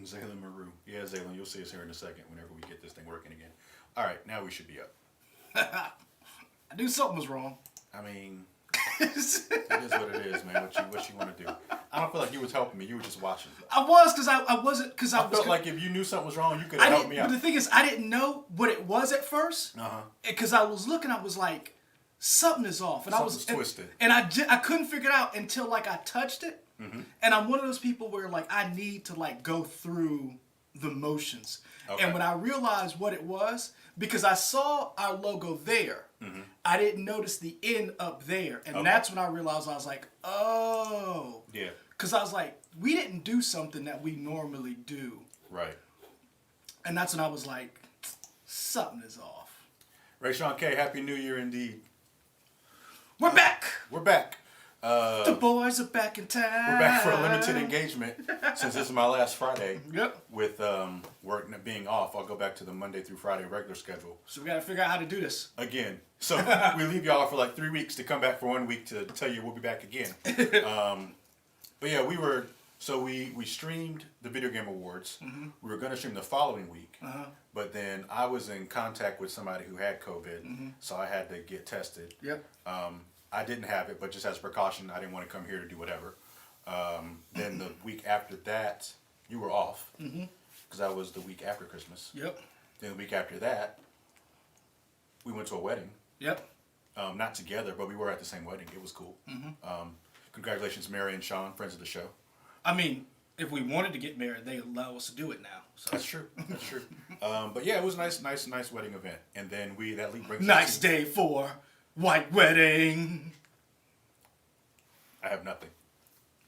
Zaylen Maru. Yeah, Zaylen, you'll see us here in a second whenever we get this thing working again. All right, now we should be up. I knew something was wrong. I mean, it is what it is, man. What you want to do? I don't feel like you was helping me. You were just watching. I was because I wasn't because I felt like if you knew something was wrong, you could have helped me out. But the thing is, I didn't know what it was at first. Uh-huh. Because I was looking, I was like, something is off, and Something's twisted. And I couldn't figure it out until like I touched it. Mm-hmm. And I'm one of those people where like I need to like go through the motions. Okay. And when I realized what it was, because I saw our logo there, mm-hmm. I didn't notice the N up there. And that's when I realized I was like, oh. Yeah. Because I was like, we didn't do something that we normally do. Right. And that's when I was like, something is off. Ray Sean K, Happy New Year indeed. We're back. We're back. The boys are back in town. We're back for a limited engagement since this is my last Friday. Yep. With work being off, I'll go back to the Monday through Friday regular schedule. So we got to figure out how to do this. Again. So we leave y'all for like 3 weeks to come back for 1 week to tell you we'll be back again. But yeah, we streamed the Video Game Awards. Mm-hmm. We were going to stream the following week. Uh-huh. But then I was in contact with somebody who had COVID, mm-hmm. so I had to get tested. Yep. I didn't have it, but just as a precaution, I didn't want to come here to do whatever. Then the week after that, you were off, because that was the week after Christmas. Yep. Then the week after that, we went to a wedding. Yep. Not together, but we were at the same wedding. It was cool. Mm-hmm. Congratulations, Mary and Sean, friends of the show. I mean, if we wanted to get married, they allow us to do it now. So. That's true. That's true. But yeah, it was a nice wedding event. And then that lead brings nice day for white wedding. I have nothing.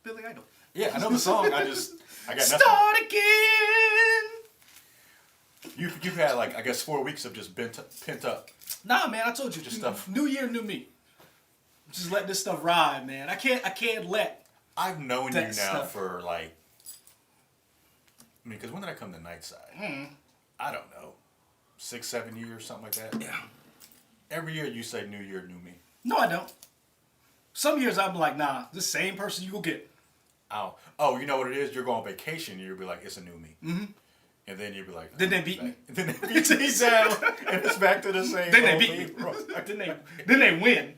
Billy Idol. Yeah, I know the song. I got nothing. Start again. You've had like I guess 4 weeks of just pent up. Nah, man, I told you. Just stuff. New year, new me. Just let this stuff ride, man. I can't let. I've known you now for like. I mean, because when did I come to Nightside? I don't know, 6, 7 years, something like that. Yeah. Every year you say New Year, new me. No, I don't. Some years I'm like, nah, the same person you go get. Oh, you know what it is? You're going on vacation, and you'll be like, it's a new me. Mm-hmm. And then you'll be like, then they beat me. Then they beat me down, and it's back to the same. Then they beat me. Then they win.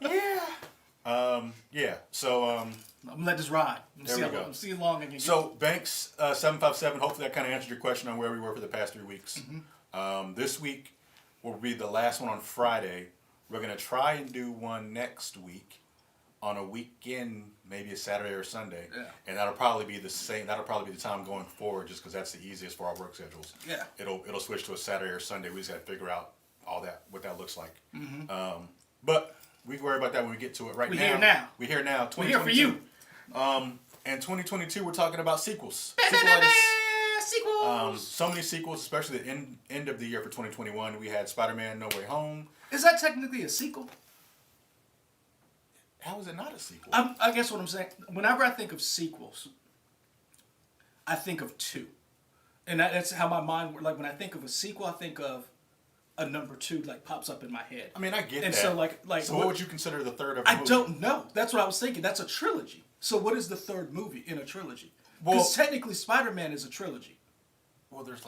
Yeah. Yeah. So I'm gonna let this ride. There we go. See how long I can get. So Banks 757. Hopefully that kind of answered your question on where we were for the past 3 weeks. Mm-hmm. This week will be the last one on Friday. We're gonna try and do one next week on a weekend, maybe a Saturday or Sunday. Yeah. And that'll probably be the same. That'll probably be the time going forward, just because that's the easiest for our work schedules. Yeah. It'll switch to a Saturday or Sunday. We just got to figure out what that looks like. Mm-hmm. But we can worry about that when we get to it. We're here now. We're here now. We're here for you. And 2022, we're talking about sequels. Sequels. So many sequels, especially the end of the year for 2021. We had Spider-Man: No Way Home. Is that technically a sequel? How is it not a sequel? I guess what I'm saying, whenever I think of sequels, I think of two. And that's how my mind, like when I think of a sequel, I think of a number 2 like pops up in my head. I mean, I get and that. So like so what would you consider the third of a movie? I don't know. That's what I was thinking. That's a trilogy. So what is the third movie in a trilogy? Because technically Spider-Man is a trilogy. Well, there's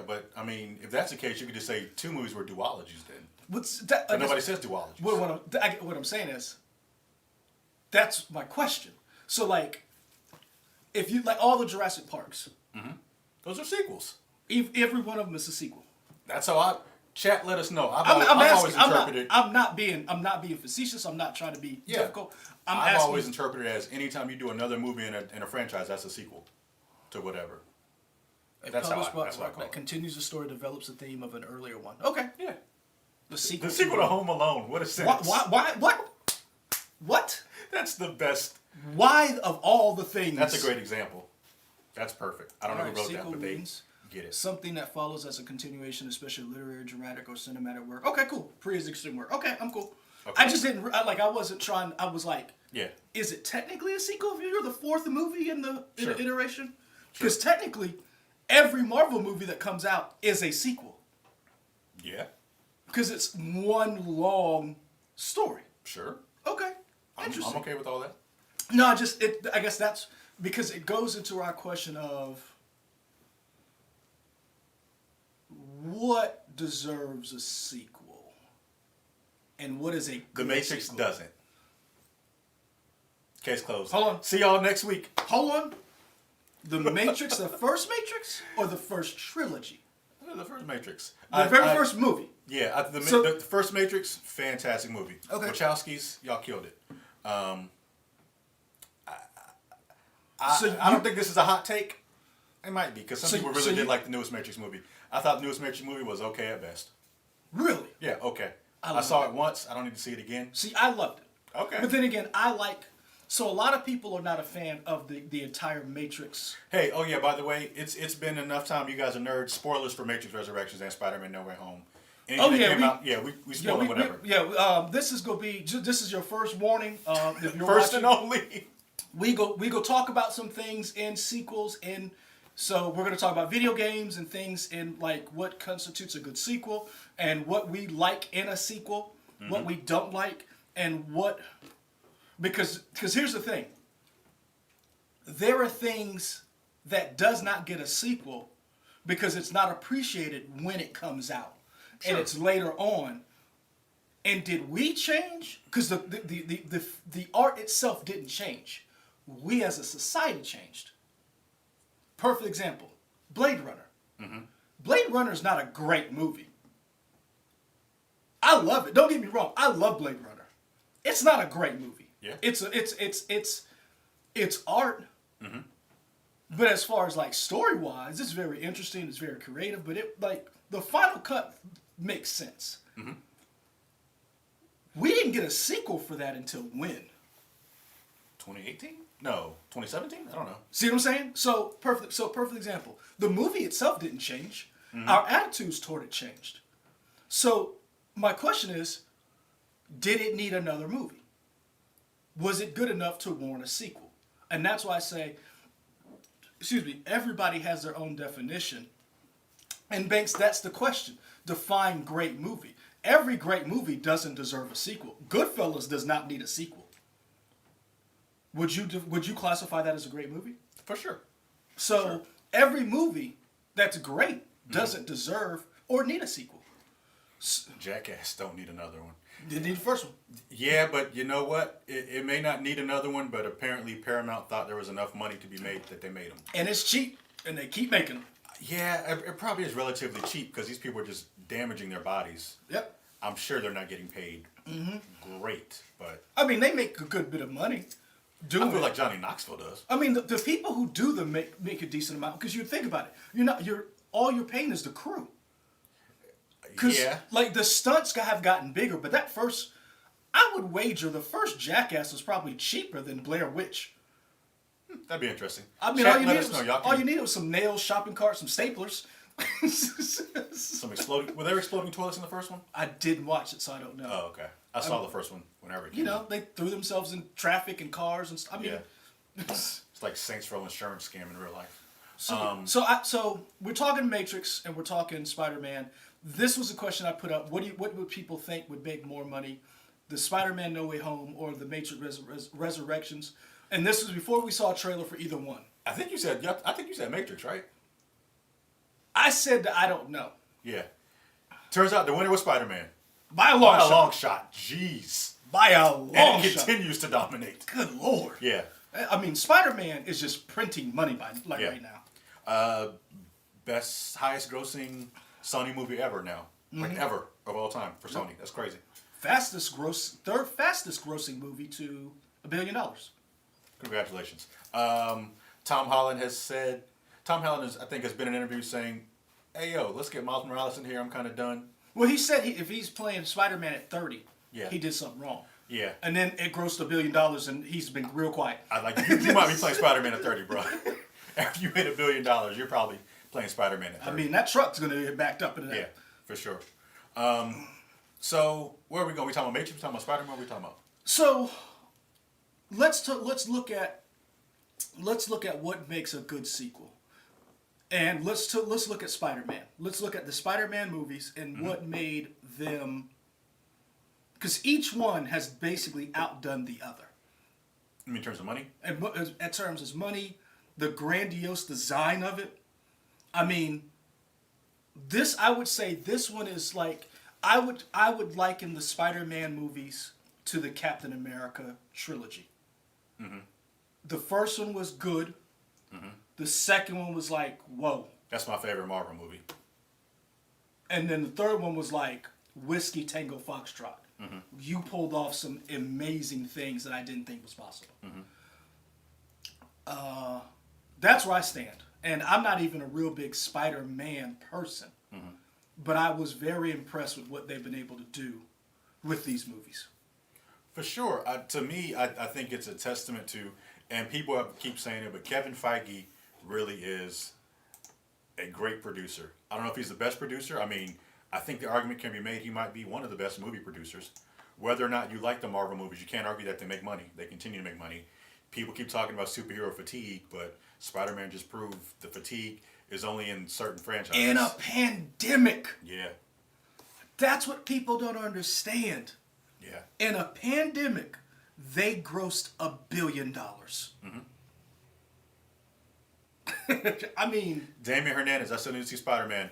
but I mean, if that's the case, you could just say 2 movies were duologies then. What's that? But nobody says duologies. What I'm saying is, that's my question. So like, if you like all the Jurassic Parks, those are sequels. Every one of them is a sequel. That's how chat. Let us know. I've always interpreted. I'm not being facetious. I'm not trying to be difficult. I've always interpreted it as anytime you do another movie in a franchise, that's a sequel to whatever. That's how I call it. Continues the story, develops the theme of an earlier one. Okay. Yeah. The sequel to Home Alone. What a sense. What? That's the best. Why of all the things? That's a great example. That's perfect. I don't know who wrote that, but they get it. Something that follows as a continuation, especially literary, dramatic, or cinematic work. Okay, cool. Pre-existing work. Okay, I'm cool. Okay. I just didn't I wasn't trying. I was like, is it technically a sequel if you're the 4th movie in the iteration? Because technically, every Marvel movie that comes out is a sequel. Yeah. Because it's one long story. Sure. Okay. Interesting. I'm okay with all that. No, I guess that's because it goes into our question of what deserves a sequel? And what is a good The Matrix sequel? doesn't. Case closed. Hold on. See y'all next week. Hold on. The Matrix, the first Matrix, or the first trilogy? The first Matrix. The very first movie. Yeah, the first Matrix, fantastic movie. Okay. Wachowskis, y'all killed it. I don't think this is a hot take. It might be, because some people really did like the newest Matrix movie. I thought the newest Matrix movie was okay at best. Really? Yeah, okay. I saw it once. I don't need to see it again. See, I loved it. Okay. But then again, so a lot of people are not a fan of the entire Matrix. Hey, oh yeah, by the way, it's been enough time. You guys are nerds. Spoilers for Matrix Resurrections and Spider-Man No Way Home. Anything that came out, we spoil it, whatever. This is gonna be. This is your first warning. If you're First watching, and only. we go talk about some things in sequels, and so we're gonna talk about video games and things in like what constitutes a good sequel, and what we like in a sequel, what we don't like, and what. Because here's the thing. There are things that does not get a sequel because it's not appreciated when it comes out. Sure. And it's later on. And did we change? Because the art itself didn't change. We as a society changed. Perfect example. Blade Runner. Mm-hmm. Blade Runner is not a great movie. I love it. Don't get me wrong. I love Blade Runner. It's not a great movie. Yeah. It's art. Mm-hmm. But as far as like story wise, it's very interesting, it's very creative, but it like the final cut makes sense. Mm-hmm. We didn't get a sequel for that until when? 2018? No, 2017? I don't know. See what I'm saying? So perfect example. The movie itself didn't change. Mm-hmm. Our attitudes toward it changed. So my question is, did it need another movie? Was it good enough to warrant a sequel? And that's why I say, everybody has their own definition. And Banks, that's the question. Define great movie. Every great movie doesn't deserve a sequel. Goodfellas does not need a sequel. Would you classify that as a great movie? For sure. So every movie that's great doesn't deserve or need a sequel. Jackass don't need another one. Didn't need the first one. Yeah, but you know what? It may not need another one, but apparently Paramount thought there was enough money to be made that they made them. And it's cheap, and they keep making them. Yeah, it probably is relatively cheap because these people are just damaging their bodies. Yep. I'm sure they're not getting paid great, but... I mean, they make a good bit of money doing I feel like Johnny Knoxville does. I mean, the people who do them make a decent amount, because you think about it. All you're paying is the crew. Because, like, the stunts have gotten bigger, but I would wager the first Jackass was probably cheaper than Blair Witch. That'd be interesting. I mean, all you needed was some nails, shopping carts, some staplers. Some exploding... Were there exploding toilets in the first one? I didn't watch it, so I don't know. Oh, okay. I saw the first one whenever it came out. They threw themselves in traffic and cars and stuff. I mean... Yeah. It's like Saints Row insurance scam in real life. So we're talking Matrix and we're talking Spider-Man. This was a question I put up. What would people think would make more money? The Spider-Man No Way Home or the Matrix Resurrections? And this was before we saw a trailer for either one. I think you said Matrix, right? I said that I don't know. Yeah. Turns out the winner was Spider-Man. By a long shot. Jeez. By a long shot. And it continues to dominate. Good Lord. Yeah. I mean, Spider-Man is just printing money right now. Highest grossing Sony movie ever now. Like ever of all time for Sony. That's crazy. Third fastest grossing movie to $1 billion. Congratulations. Tom Holland has, I think, has been in interviews saying, hey, yo, let's get Miles Morales in here. I'm kind of done. Well, he said if he's playing Spider-Man at 30, he did something wrong. Yeah. And then it grossed $1 billion, and he's been real quiet. You might be playing Spider-Man at 30, bro. After you hit $1 billion, you're probably playing Spider-Man at 30. I mean, that truck's going to get backed up into that. Yeah, for sure. So, where are we going? We talking about Matrix? We talking about Spider-Man? What are we talking about? So, let's look at what makes a good sequel. And let's look at Spider-Man. Let's look at the Spider-Man movies and what made them... Because each one has basically outdone the other. You mean in terms of money? In terms of money, the grandiose design of it. I mean, This, I would say, this one is like, I would liken the Spider-Man movies to the Captain America trilogy. Mm-hmm. The first one was good. Mm-hmm. The second one was like, whoa. That's my favorite Marvel movie. And then the third one was like Whiskey Tango Foxtrot. Mm-hmm. You pulled off some amazing things that I didn't think was possible. Mm-hmm. That's where I stand. And I'm not even a real big Spider-Man person. Mm-hmm. But I was very impressed with what they've been able to do with these movies. For sure. To me, I think it's a testament to, and people keep saying it, but Kevin Feige really is a great producer. I don't know if he's the best producer. I mean, I think the argument can be made he might be one of the best movie producers. Whether or not you like the Marvel movies, you can't argue that they make money. They continue to make money. People keep talking about superhero fatigue, but Spider-Man just proved the fatigue is only in certain franchises. In a pandemic. Yeah. That's what people don't understand. Yeah. In a pandemic, they grossed $1 billion. Mm-hmm. I mean... Damian Hernandez, I still need to see Spider-Man.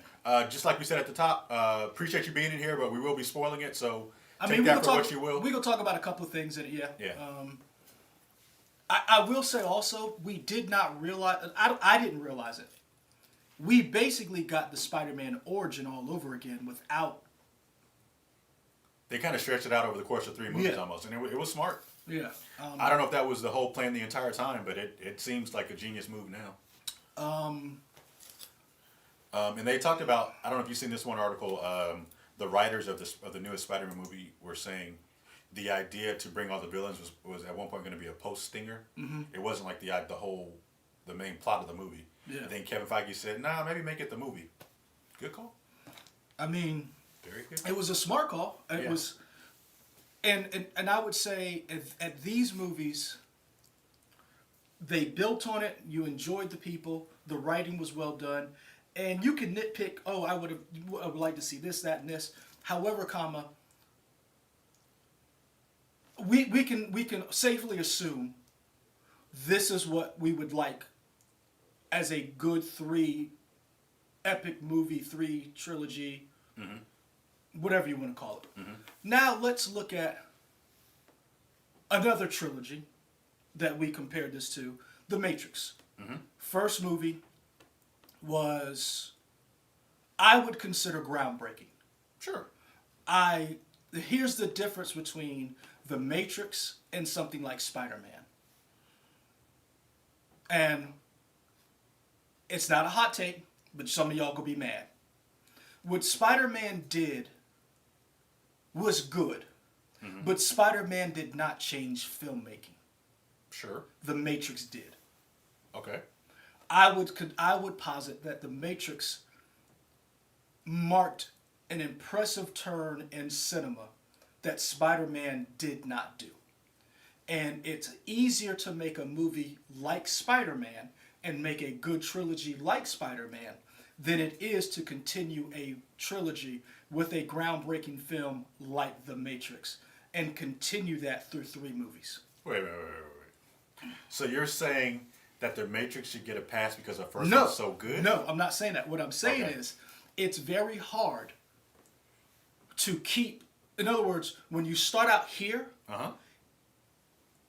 Just like we said at the top, appreciate you being in here, but we will be spoiling it, so take that for what you will. We're going to talk about a couple of things in it, yeah. Yeah. I will say also, we did not realize... I didn't realize it. We basically got the Spider-Man origin all over again without... They kind of stretched it out over the course of 3 movies almost, and it was smart. Yeah. I don't know if that was the whole plan the entire time, but it seems like a genius move now. And they talked about, I don't know if you've seen this one article, the writers of the newest Spider-Man movie were saying the idea to bring all the villains was at one point going to be a post-stinger. Mm-hmm. It wasn't like the main plot of the movie. Yeah. And then Kevin Feige said, nah, maybe make it the movie. Good call. I mean, very good. It was a smart call. It was, and I would say at these movies, they built on it. You enjoyed the people. The writing was well done, and you can nitpick. Oh, I would like to see this, that, and this. However, we can safely assume this is what we would like as a good 3 epic movie, 3 trilogy, mm-hmm. whatever you want to call it. Mm-hmm. Now let's look at another trilogy that we compared this to, The Matrix. Mm-hmm. First movie was, I would consider groundbreaking. Sure. Here's the difference between The Matrix and something like Spider-Man. And it's not a hot take, but some of y'all gonna be mad. What Spider-Man did was good, mm-hmm. but Spider-Man did not change filmmaking. Sure. The Matrix did. Okay. I would posit that The Matrix marked an impressive turn in cinema that Spider-Man did not do. And it's easier to make a movie like Spider-Man and make a good trilogy like Spider-Man than it is to continue a trilogy with a groundbreaking film like The Matrix and continue that through 3 movies. Wait. So you're saying that The Matrix should get a pass because the first one's so good? No, I'm not saying that. What I'm saying is it's very hard to keep... In other words, when you start out here,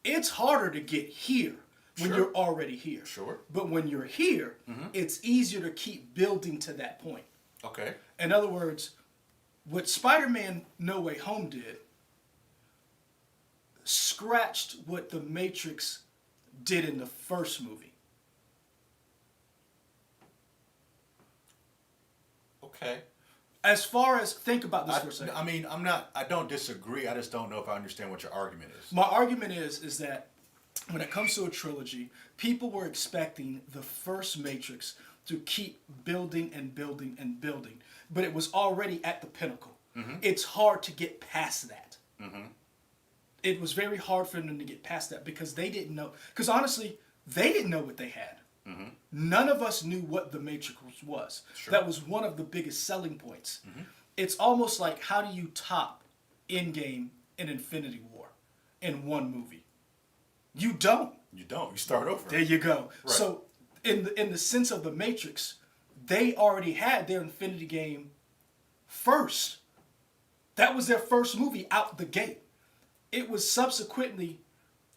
it's harder to get here when you're already here. Sure. But when you're here, mm-hmm. it's easier to keep building to that point. Okay. In other words, what Spider-Man No Way Home did scratched what The Matrix did in the first movie. Okay. As far as, think about this for a second. I mean, I don't disagree. I just don't know if I understand what your argument is. My argument is that when it comes to a trilogy, people were expecting the first Matrix to keep building and building and building. But it was already at the pinnacle. Mm-hmm. It's hard to get past that. Mm-hmm. It was very hard for them to get past that because they didn't know. Because honestly, they didn't know what they had. Mm-hmm. None of us knew what The Matrix was. Sure. That was one of the biggest selling points. Mm-hmm. It's almost like, how do you top Endgame and Infinity War in one movie? You don't. You don't. You start over. There you go. Right. So in the sense of The Matrix, they already had their Infinity game first. That was their first movie out the gate. It was subsequently,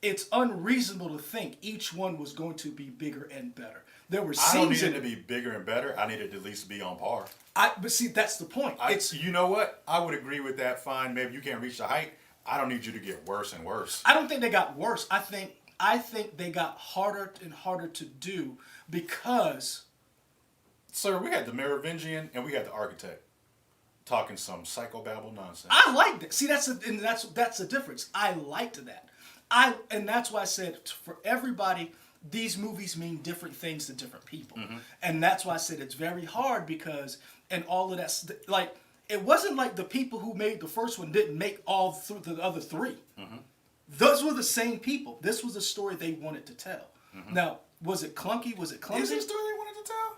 it's unreasonable to think each one was going to be bigger and better. There were scenes. I don't need it to be bigger and better. I need it to at least be on par. But see, that's the point. You know what? I would agree with that. Fine. Maybe you can't reach the height. I don't need you to get worse and worse. I don't think they got worse. I think they got harder and harder to do because. Sir, we had the Merovingian and we had the Architect talking some psychobabble nonsense. I liked it. See, that's the difference. I liked that. And that's why I said for everybody, these movies mean different things to different people. Mm-hmm. And that's why I said it's very hard because, and all of that, like, it wasn't like the people who made the first one didn't make all the other three. Mm-hmm. Those were the same people. This was a story they wanted to tell. Mm-hmm. Now, was it clunky? Was it clumsy? Is it a story they wanted to tell?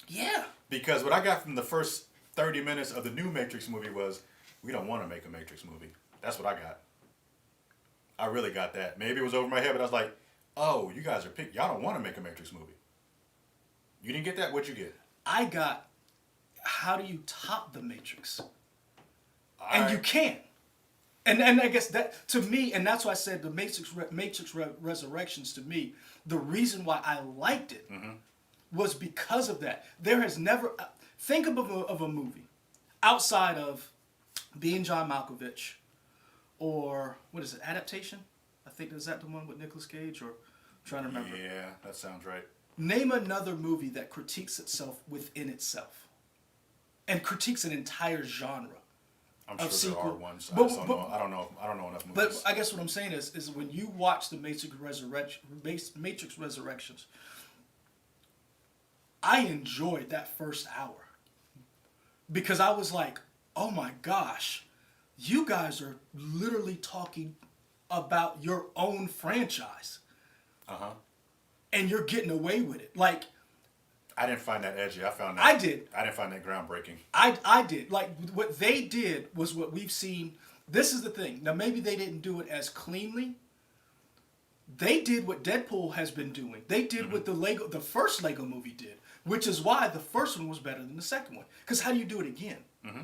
Yeah. Because what I got from the first 30 minutes of the new Matrix movie was, we don't want to make a Matrix movie. That's what I got. I really got that. Maybe it was over my head, but I was like, oh, you guys are picked. Y'all don't want to make a Matrix movie. You didn't get that? What'd you get? I got, how do you top the Matrix? And you can't. And I guess that, to me, and that's why I said the Matrix Resurrections, to me, the reason why I liked it was because of that. There has never, think of a movie outside of Being John Malkovich or, what is it, Adaptation? I think, is that the one with Nicolas Cage, or I'm trying to remember. Yeah, that sounds right. Name another movie that critiques itself within itself and critiques an entire genre. I'm sure there are ones. I don't know enough movies. But I guess what I'm saying is when you watch the Matrix Resurrections, I enjoyed that first hour because I was like, oh my gosh, you guys are literally talking about your own franchise. Uh-huh. And you're getting away with it. Like, I didn't find that edgy. I found that. I did. I didn't find that groundbreaking. I did. Like, what they did was what we've seen. This is the thing. Now, maybe they didn't do it as cleanly. They did what Deadpool has been doing. They did what the first Lego movie did, which is why the first one was better than the second one. Because how do you do it again? Mm-hmm.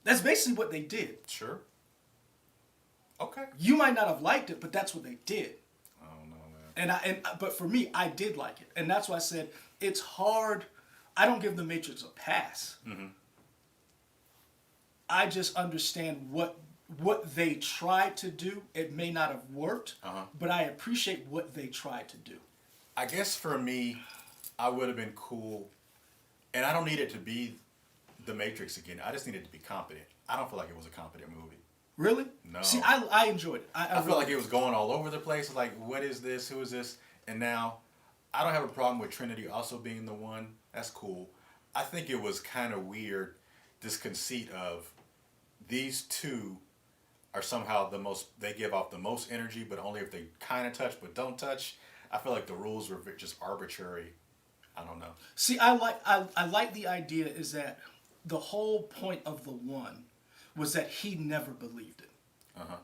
That's basically what they did. Sure. Okay. You might not have liked it, but that's what they did. I don't know, man. But for me, I did like it, and that's why I said it's hard. I don't give the Matrix a pass. Mm-hmm. I just understand what they tried to do. It may not have worked, but I appreciate what they tried to do. I guess for me, I would have been cool, and I don't need it to be the Matrix again. I just need it to be competent. I don't feel like it was a competent movie. Really? No. See, I enjoyed it. I feel like it was going all over the place. Like, what is this? Who is this? And now, I don't have a problem with Trinity also being the one. That's cool. I think it was kind of weird, this conceit of these two are somehow they give off the most energy, but only if they kind of touch but don't touch. I feel like the rules were just arbitrary. I don't know. See, I like the idea is that the whole point of the one was that he never believed it. Uh-huh.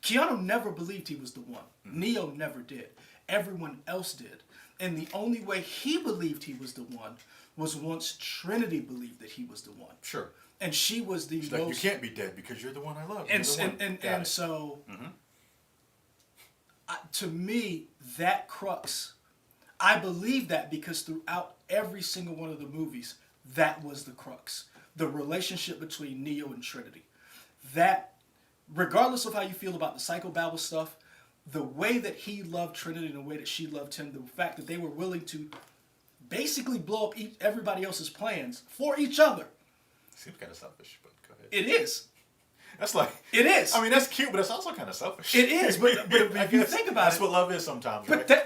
Keanu never believed he was the one. Mm-hmm. Neo never did. Everyone else did. And the only way he believed he was the one was once Trinity believed that he was the one. Sure. And she was the She's most... like, you can't be dead because you're the one I love. And so, to me, that crux, I believe that because throughout every single one of the movies, that was the crux. The relationship between Neo and Trinity. That, regardless of how you feel about the psychobabble stuff, the way that he loved Trinity and the way that she loved him, the fact that they were willing to basically blow up everybody else's plans for each other. Seems kind of selfish, but go ahead. It is. That's like... It is. I mean, that's cute, but it's also kind of selfish. It is, but if you think about that's what love is sometimes, but right?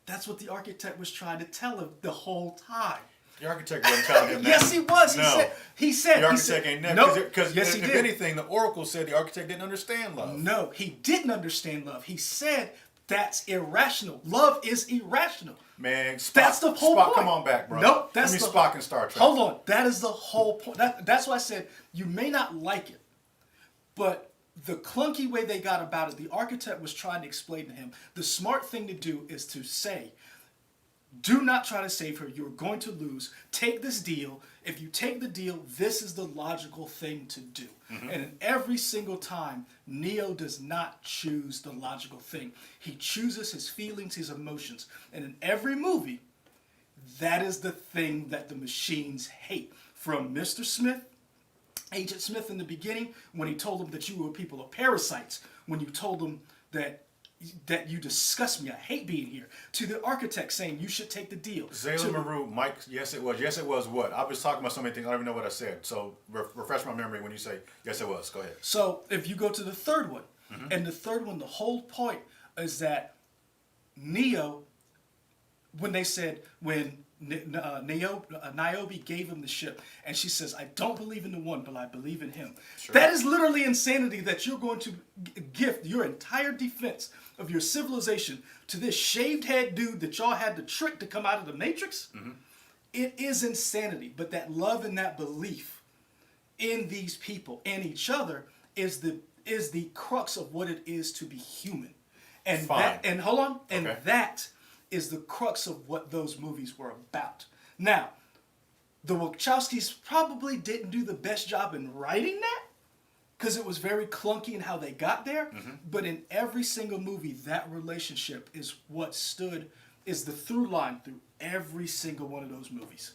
That's what the architect was trying to tell him the whole time. The architect wasn't telling him that. Yes, he was. No. He said. The architect ain't never. No. Because yes, if anything, the Oracle said the architect didn't understand love. No, he didn't understand love. He said that's irrational. Love is irrational. Man, Spock, that's the whole Spock, point. come on back, bro. Nope, that's Spock and Star Trek. Hold on, that is the whole point. That's why I said you may not like it, but the clunky way they got about it, the architect was trying to explain to him. The smart thing to do is to say, Do not try to save her. You're going to lose. Take this deal. If you take the deal, this is the logical thing to do. And in every single time, Neo does not choose the logical thing. He chooses his feelings, his emotions. And in every movie, that is the thing that the machines hate. From Mr. Smith, Agent Smith in the beginning, when he told them that you were people are parasites, when you told them that you disgust me, I hate being here, to the architect saying you should take the deal. Zayla Maru, Mike, yes it was what? I was talking about so many things, I don't even know what I said. So refresh my memory when you say, yes it was. Go ahead. So if you go to the third one, and the third one, the whole point is that Neo, when Niobe gave him the ship, and she says, I don't believe in the one, but I believe in him. Sure. That is literally insanity, that you're going to gift your entire defense of your civilization to this shaved head dude that y'all had to trick to come out of the Matrix. It is insanity, but that love and that belief in these people and each other is the crux of what it is to be human. And that is the crux of what those movies were about. Now, the Wachowskis probably didn't do the best job in writing that, because it was very clunky in how they got there. But in every single movie, that relationship is is the through line through every single one of those movies.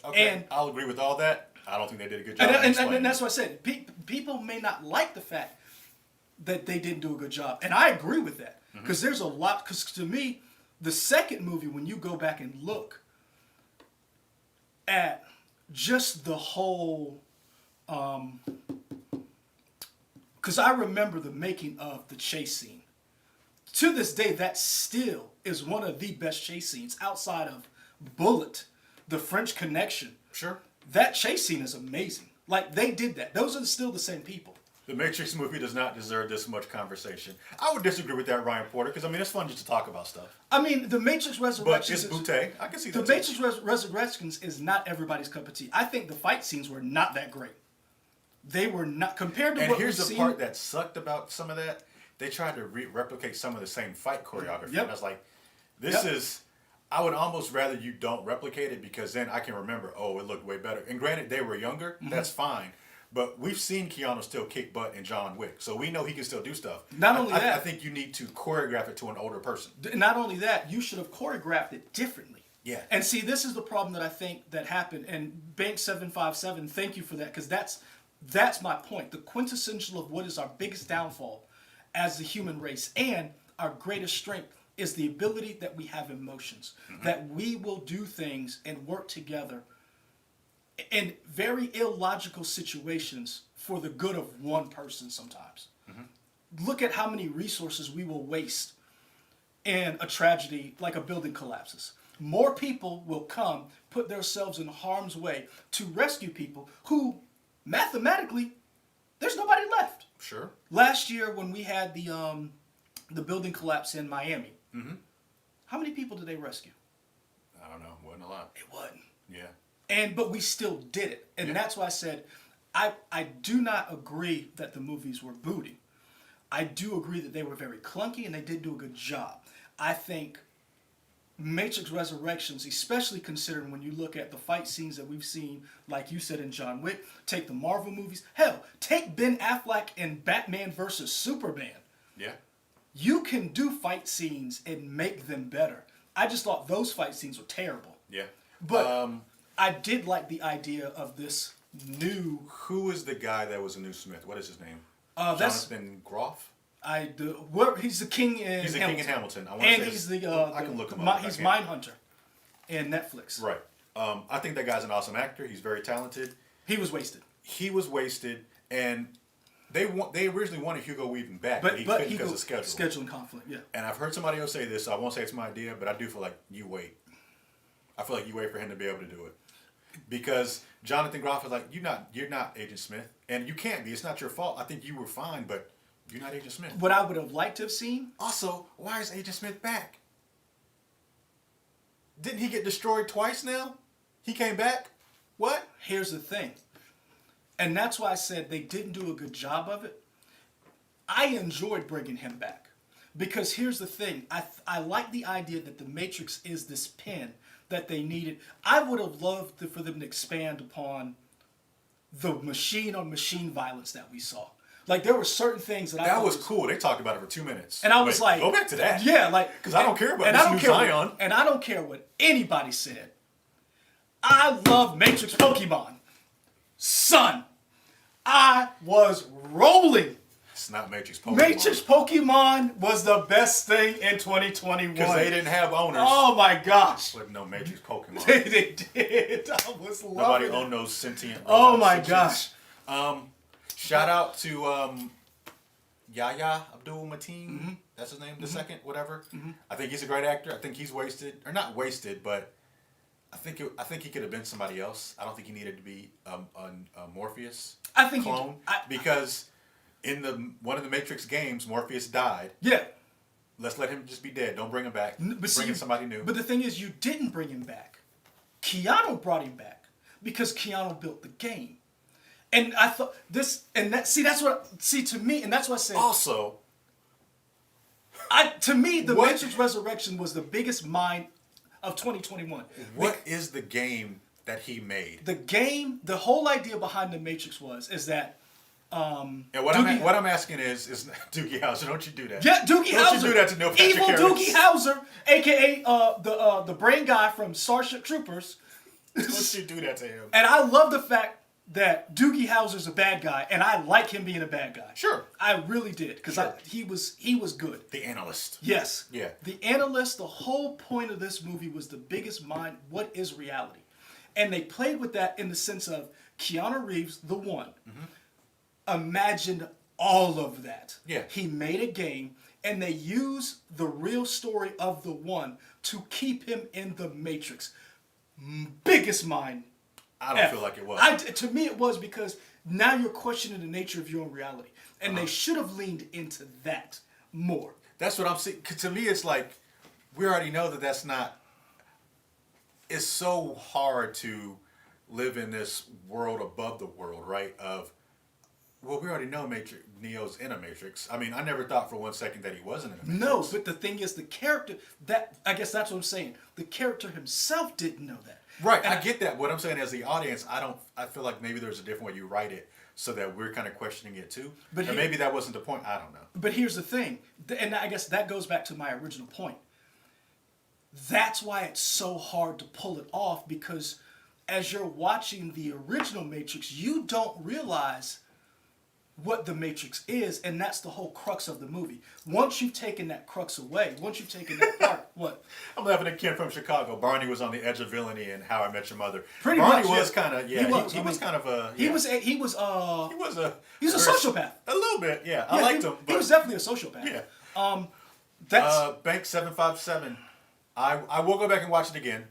Okay, and I'll agree with all that. I don't think they did a good job. And that's what I said. People may not like the fact that they didn't do a good job. And I agree with that. Because there's a lot, because to me, the second movie, when you go back and look at just the whole, because I remember the making of the chase scene. To this day, that still is one of the best chase scenes outside of Bullet, the French Connection. Sure. That chase scene is amazing. Like, they did that. Those are still the same people. The Matrix movie does not deserve this much conversation. I would disagree with that, Ryan Porter, because, I mean, it's fun just to talk about stuff. I mean, The Matrix Resurrections... But it's Butte. I can see that. The Matrix Resurrections is not everybody's cup of tea. I think the fight scenes were not that great. They were not... Compared to what we've seen... And here's the part that sucked about some of that. They tried to replicate some of the same fight choreography. And I was like, this is... I would almost rather you don't replicate it, because then I can remember, oh, it looked way better. And granted, they were younger. That's fine. But we've seen Keanu still kick butt in John Wick, so we know he can still do stuff. Not only that, I think you need to choreograph it to an older person. Not only that, you should have choreographed it differently. Yeah. And see, this is the problem that I think that happened. And Bank757, thank you for that, because that's my point. The quintessential of what is our biggest downfall as the human race and our greatest strength is the ability that we have emotions, that we will do things and work together in very illogical situations for the good of one person sometimes. Look at how many resources we will waste in a tragedy like a building collapses. More people will come, put themselves in harm's way to rescue people who, mathematically, there's nobody left. Sure. Last year when we had the building collapse in Miami, how many people did they rescue? I don't know. Wasn't a lot. It wasn't. Yeah. But we still did it. And that's why I said, I do not agree that the movies were booty. I do agree that they were very clunky and they did do a good job. I think Matrix Resurrections, especially considering when you look at the fight scenes that we've seen, like you said in John Wick, take the Marvel movies. Hell, take Ben Affleck in Batman vs. Superman. Yeah. You can do fight scenes and make them better. I just thought those fight scenes were terrible. Yeah. But... I did like the idea of this new... Who is the guy that was a new Smith? What is his name? Jonathan Groff? He's the king in Hamilton. He's the king in Hamilton. I can look him up. He's Mindhunter in Netflix. Right. I think that guy's an awesome actor. He's very talented. He was wasted. And they originally wanted Hugo Weaving back, but he couldn't because of schedule. Scheduling conflict, yeah. And I've heard somebody else say this, so I won't say it's my idea, but I do feel like you wait. I feel like you wait for him to be able to do it. Because Jonathan Groff is like, you're not Agent Smith. And you can't be. It's not your fault. I think you were fine, but you're not Agent Smith. What I would have liked to have seen... Also, why is Agent Smith back? Didn't he get destroyed twice now? He came back? What? Here's the thing. And that's why I said they didn't do a good job of it. I enjoyed bringing him back. Because here's the thing. I like the idea that the Matrix is this pen that they needed. I would have loved for them to expand upon the machine-on-machine violence that we saw. Like, there were certain things that I thought was cool. They talked about it for 2 minutes. And I was like... Go back to that. Yeah, like... Because I don't care about this new Zion. And I don't care what anybody said. I love Matrix Pokemon. Son, I was rolling. It's not Matrix Pokemon. Matrix Pokemon was the best thing in 2021. Because they didn't have owners. Oh my gosh. With no Matrix Pokemon. They did. I was loving Nobody it. owned those sentient Oh my robots. gosh. Shout out to Yahya Abdul-Mateen. That's his name, the second, whatever. I think he's a great actor. I think he's wasted, or not wasted, but I think he could have been somebody else. I don't think he needed to be a Morpheus clone. Because in one of the Matrix games, Morpheus died. Yeah. Let's let him just be dead. Don't bring him back. Bring in somebody new. But the thing is, you didn't bring him back. Keanu brought him back because Keanu built the game. And I thought this, and that, to me, and that's what I said. Also, to me, the Matrix Resurrection was the biggest mind of 2021. What is the game that he made? The game, the whole idea behind the Matrix is that. And what I'm asking is Doogie Howser, don't you do that? Yeah, Doogie Howser. Don't you do that to Neil Patrick Evil Harris. Doogie Howser, aka the brain guy from Starship Troopers. Don't you do that to him? And I love the fact that Doogie Howser's a bad guy, and I like him being a bad guy. Sure. I really did, because he was good. The analyst. Yes. Yeah. The analyst, the whole point of this movie was the biggest mind, what is reality? And they played with that in the sense of Keanu Reeves, the one, imagined all of that. Yeah. He made a game, and they used the real story of the one to keep him in the Matrix. Biggest mind. I don't feel like it was. To me, it was, because now you're questioning the nature of your own reality. And they should have leaned into that more. That's what I'm saying. To me, it's like, we already know that that's not... It's so hard to live in this world above the world, right? We already know Neo's in a Matrix. I mean, I never thought for 1 second that he wasn't in a Matrix. No, but the thing is, the character... I guess that's what I'm saying. The character himself didn't know that. Right, I get that. What I'm saying, as the audience, I feel like maybe there's a different way you write it so that we're kind of questioning it too. But maybe that wasn't the point. I don't know. But here's the thing, and I guess that goes back to my original point. That's why it's so hard to pull it off, because as you're watching the original Matrix, you don't realize what the Matrix is, and that's the whole crux of the movie. Once you've taken that crux away, once you've taken that part, what? I'm laughing at Ken from Chicago. Barney was on the edge of villainy in How I Met Your Mother. Pretty Barney much, was kind of, yeah. He was kind of a... Yeah. He was a sociopath. A little bit, yeah. I liked him. But he was definitely a sociopath. Yeah. That's Bank 757. I will go back and watch it again,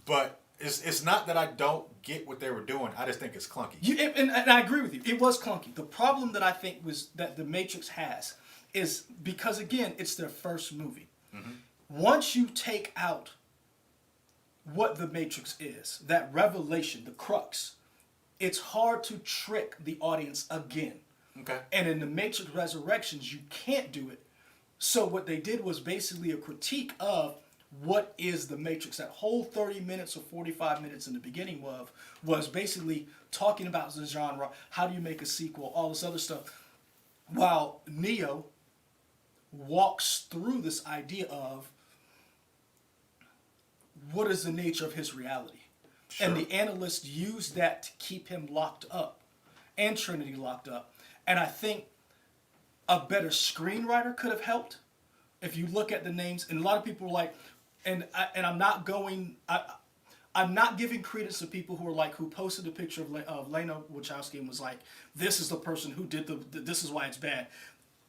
but it's not that I don't get what they were doing. I just think it's clunky. And I agree with you. It was clunky. The problem that I think was that the Matrix has is because, again, it's their first movie. Mm-hmm. Once you take out what the Matrix is, that revelation, the crux, it's hard to trick the audience again. Okay. And in the Matrix Resurrections, you can't do it. So what they did was basically a critique of what is the Matrix. That whole 30 minutes or 45 minutes in the beginning was basically talking about the genre, how do you make a sequel, all this other stuff, while Neo walks through this idea of what is the nature of his reality. Sure. And the analysts used that to keep him locked up and Trinity locked up. And I think a better screenwriter could have helped. If you look at the names, and a lot of people are like, I'm not giving credence to people who posted a picture of Lena Wachowski and was like, this is the person who did this is why it's bad.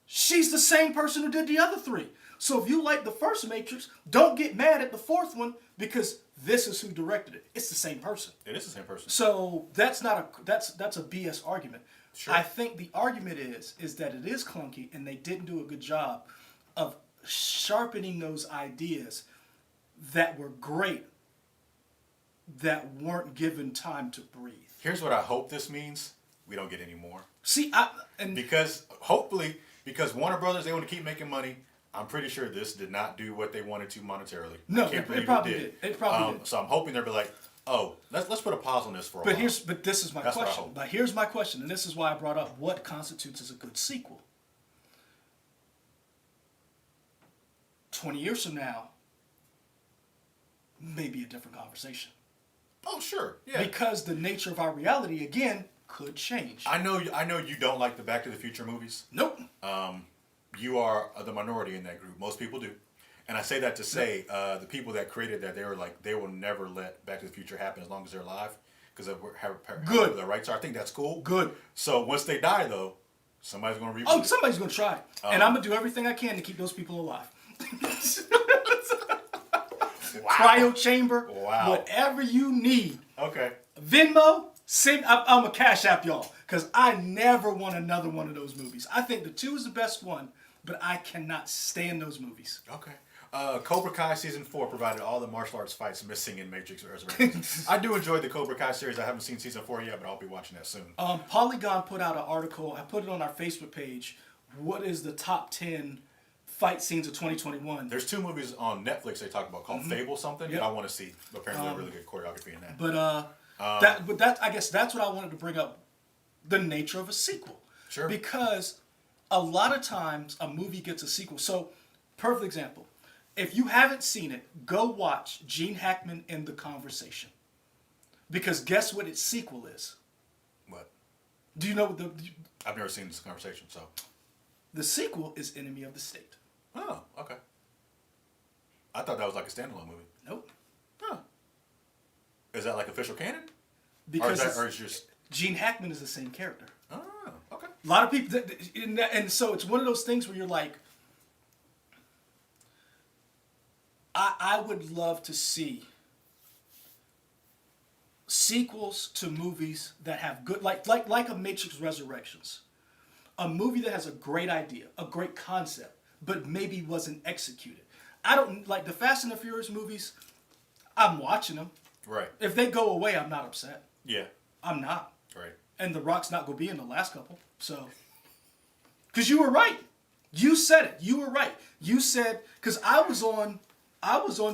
She's the same person who did the other three. So if you like the first Matrix, don't get mad at the fourth one, because this is who directed it. It's the same person. It is the same person. So that's a BS argument. Sure. I think the argument is that it is clunky, and they didn't do a good job of sharpening those ideas that were great, that weren't given time to breathe. Here's what I hope this means: we don't get any more. See, because Warner Brothers, they want to keep making money. I'm pretty sure this did not do what they wanted to monetarily. No, it probably did. It probably did. So I'm hoping they'll be like, oh, let's put a pause on this for a while. But this is my question. But here's my question, and this is why I brought up what constitutes as a good sequel. 20 years from now, maybe a different conversation. Oh, sure. Yeah. Because the nature of our reality, again, could change. I know you don't like the Back to the Future movies. Nope. You are the minority in that group. Most people do. And I say that to say the people that created that, they were like, they will never let Back to the Future happen as long as they're alive because of how their rights are. I think that's cool. Good. So once they die, though, somebody's going to reboot. Oh, somebody's going to try. And I'm going to do everything I can to keep those people alive. Wow. Cryo chamber, whatever you need. Okay. Venmo, I'm a Cash App y'all because I never want another one of those movies. I think the 2 is the best one, but I cannot stand those movies. Okay. Cobra Kai Season 4 provided all the martial arts fights missing in Matrix Resurrections. I do enjoy the Cobra Kai series. I haven't seen Season 4 yet, but I'll be watching that soon. Polygon put out an article. I put it on our Facebook page. What is the top 10 fight scenes of 2021? There's 2 movies on Netflix they talk about called Fable something. Yep. I want to see. Apparently, really good choreography in that. But that I guess that's what I wanted to bring up. The nature of a sequel. Sure. Because a lot of times a movie gets a sequel. So, perfect example. If you haven't seen it, go watch Gene Hackman in The Conversation. Because guess what its sequel is? What? Do you know what I've never seen this conversation, so. The sequel is Enemy of the State. Oh, okay. I thought that was like a standalone movie. Nope. Huh. Is that like official canon? Because or is just Gene Hackman is the same character. Oh, okay. A lot of people, and so it's one of those things where you're like, I would love to see sequels to movies that have good, like a Matrix Resurrections, a movie that has a great idea, a great concept, but maybe wasn't executed. I don't like the Fast and the Furious movies. I'm watching them. Right. If they go away, I'm not upset. Yeah. I'm not. Right. And The Rock's not going to be in the last couple. So, because you were right. You said it. You were right. You said, because I was on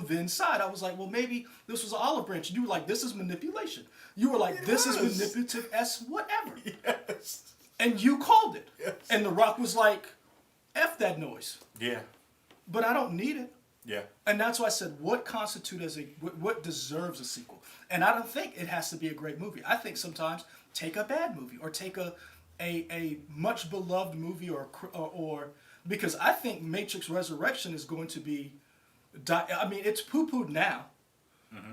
Vin's side. I was like, well, maybe this was an olive branch. You were like, this is manipulation. You were like, this is manipulative as whatever. Yes. And you called it. Yes. And The Rock was like, F that noise. Yeah. But I don't need it. Yeah. And that's why I said, what constitutes as what deserves a sequel? And I don't think it has to be a great movie. I think sometimes take a bad movie or take a much beloved movie or because I think Matrix Resurrection is going to be, I mean, it's poo-pooed now,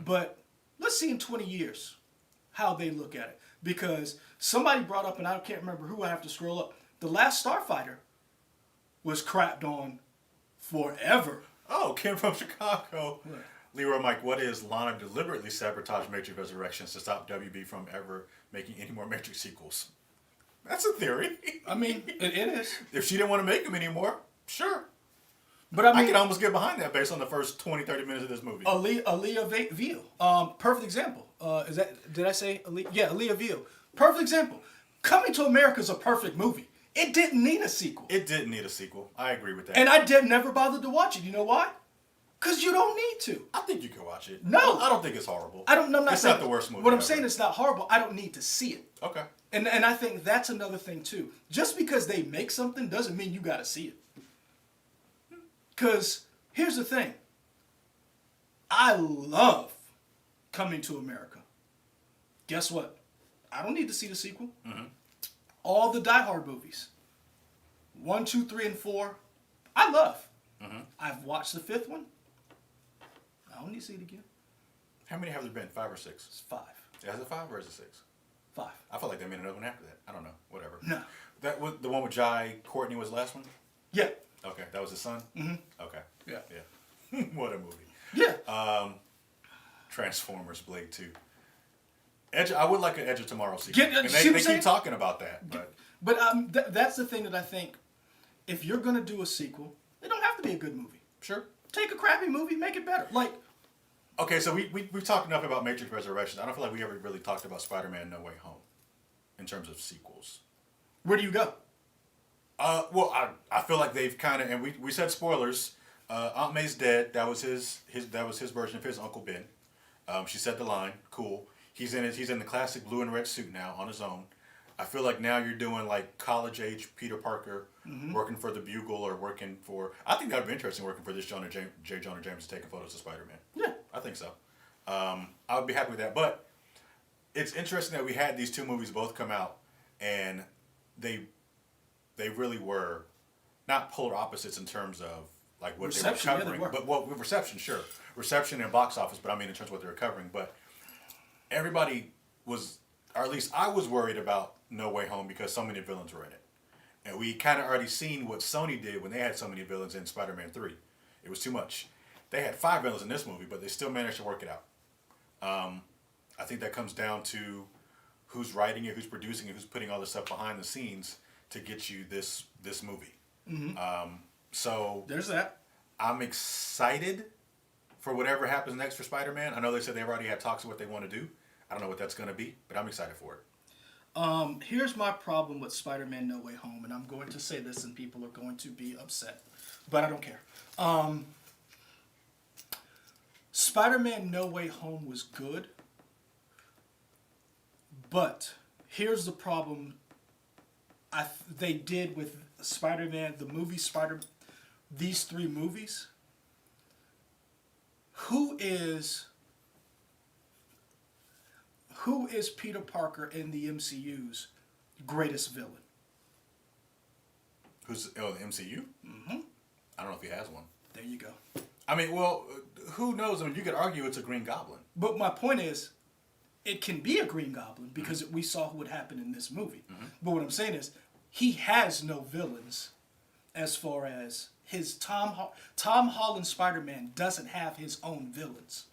but let's see in 20 years how they look at it. Because somebody brought up, and I can't remember who, I have to scroll up, The Last Starfighter was crapped on forever. Oh, Kim from Chicago. Right. Leroy Mike, what is Lana deliberately sabotage Matrix Resurrections to stop WB from ever making any more Matrix sequels? That's a theory. I mean, it is. If she didn't want to make them anymore, sure. But I mean, I can almost get behind that based on the first 20, 30 minutes of this movie. Aaliyah Veal. Perfect example. Did I say Aaliyah? Yeah, Aaliyah Veal. Perfect example. Coming to America is a perfect movie. It didn't need a sequel. It didn't need a sequel. I agree with that. And I never bothered to watch it. You know why? Because you don't need to. I think you can watch it. No. I don't think it's horrible. It's not the worst movie What I'm ever. saying, it's not horrible. I don't need to see it. Okay. And I think that's another thing, too. Just because they make something doesn't mean you got to see it. Because here's the thing. I love Coming to America. Guess what? I don't need to see the sequel. Mm-hmm. All the Die Hard movies. 1, 2, 3, and 4. I love. Mm-hmm. I've watched the 5th one. I don't need to see it again. How many have there been? 5 or 6? It's 5. Is it 5 or is it 6? 5. I felt like they made another one after that. I don't know. Whatever. No. That was the one with Jai Courtney was the last one? Yeah. Okay. That was his son? Mm-hmm. Okay. Yeah. Yeah. What a movie. Yeah. Transformers Blade 2. I would like an Edge of Tomorrow sequel. And they keep talking about that. But that's the thing that I think, if you're going to do a sequel, it don't have to be a good movie. Sure. Take a crappy movie, make it better. Like, okay, so we've talked enough about Matrix Resurrections. I don't feel like we ever really talked about Spider-Man No Way Home in terms of sequels. Where do you go? Well, I feel like they've kind of, and we said spoilers. Aunt May's dead. That was his version of his Uncle Ben. She said the line. Cool. He's in the classic blue and red suit now on his own. I feel like now you're doing like college age Peter Parker working for the Bugle or working for. I think that'd be interesting working for this J. Jonah Jameson taking photos of Spider-Man. Yeah, I think so. I would be happy with that. But it's interesting that we had these two movies both come out, and they really were not polar opposites in terms of like what reception, they were covering. But well, reception, sure, reception and box office. But I mean in terms of what they were covering. But everybody was, or at least I was worried about No Way Home because so many villains were in it. And we kind of already seen what Sony did when they had so many villains in Spider-Man 3. It was too much. They had 5 villains in this movie, but they still managed to work it out. I think that comes down to who's writing it, who's producing it, who's putting all this stuff behind the scenes to get you this movie. So there's that. I'm excited for whatever happens next for Spider-Man. I know they said they've already had talks of what they want to do. I don't know what that's going to be, but I'm excited for it. Here's my problem with Spider-Man No Way Home, and I'm going to say this and people are going to be upset, but I don't care. Spider-Man No Way Home was good, but here's the problem they did with Spider-Man, the movie these 3 movies. Who is Peter Parker in the MCU's greatest villain? The MCU? Mm-hmm. I don't know if he has one. There you go. I mean, well, who knows? I mean, you could argue it's a Green Goblin. But my point is, it can be a Green Goblin because we saw what happened in this movie. But what I'm saying is, he has no villains as far as his Tom Holland Spider-Man doesn't have his own villains.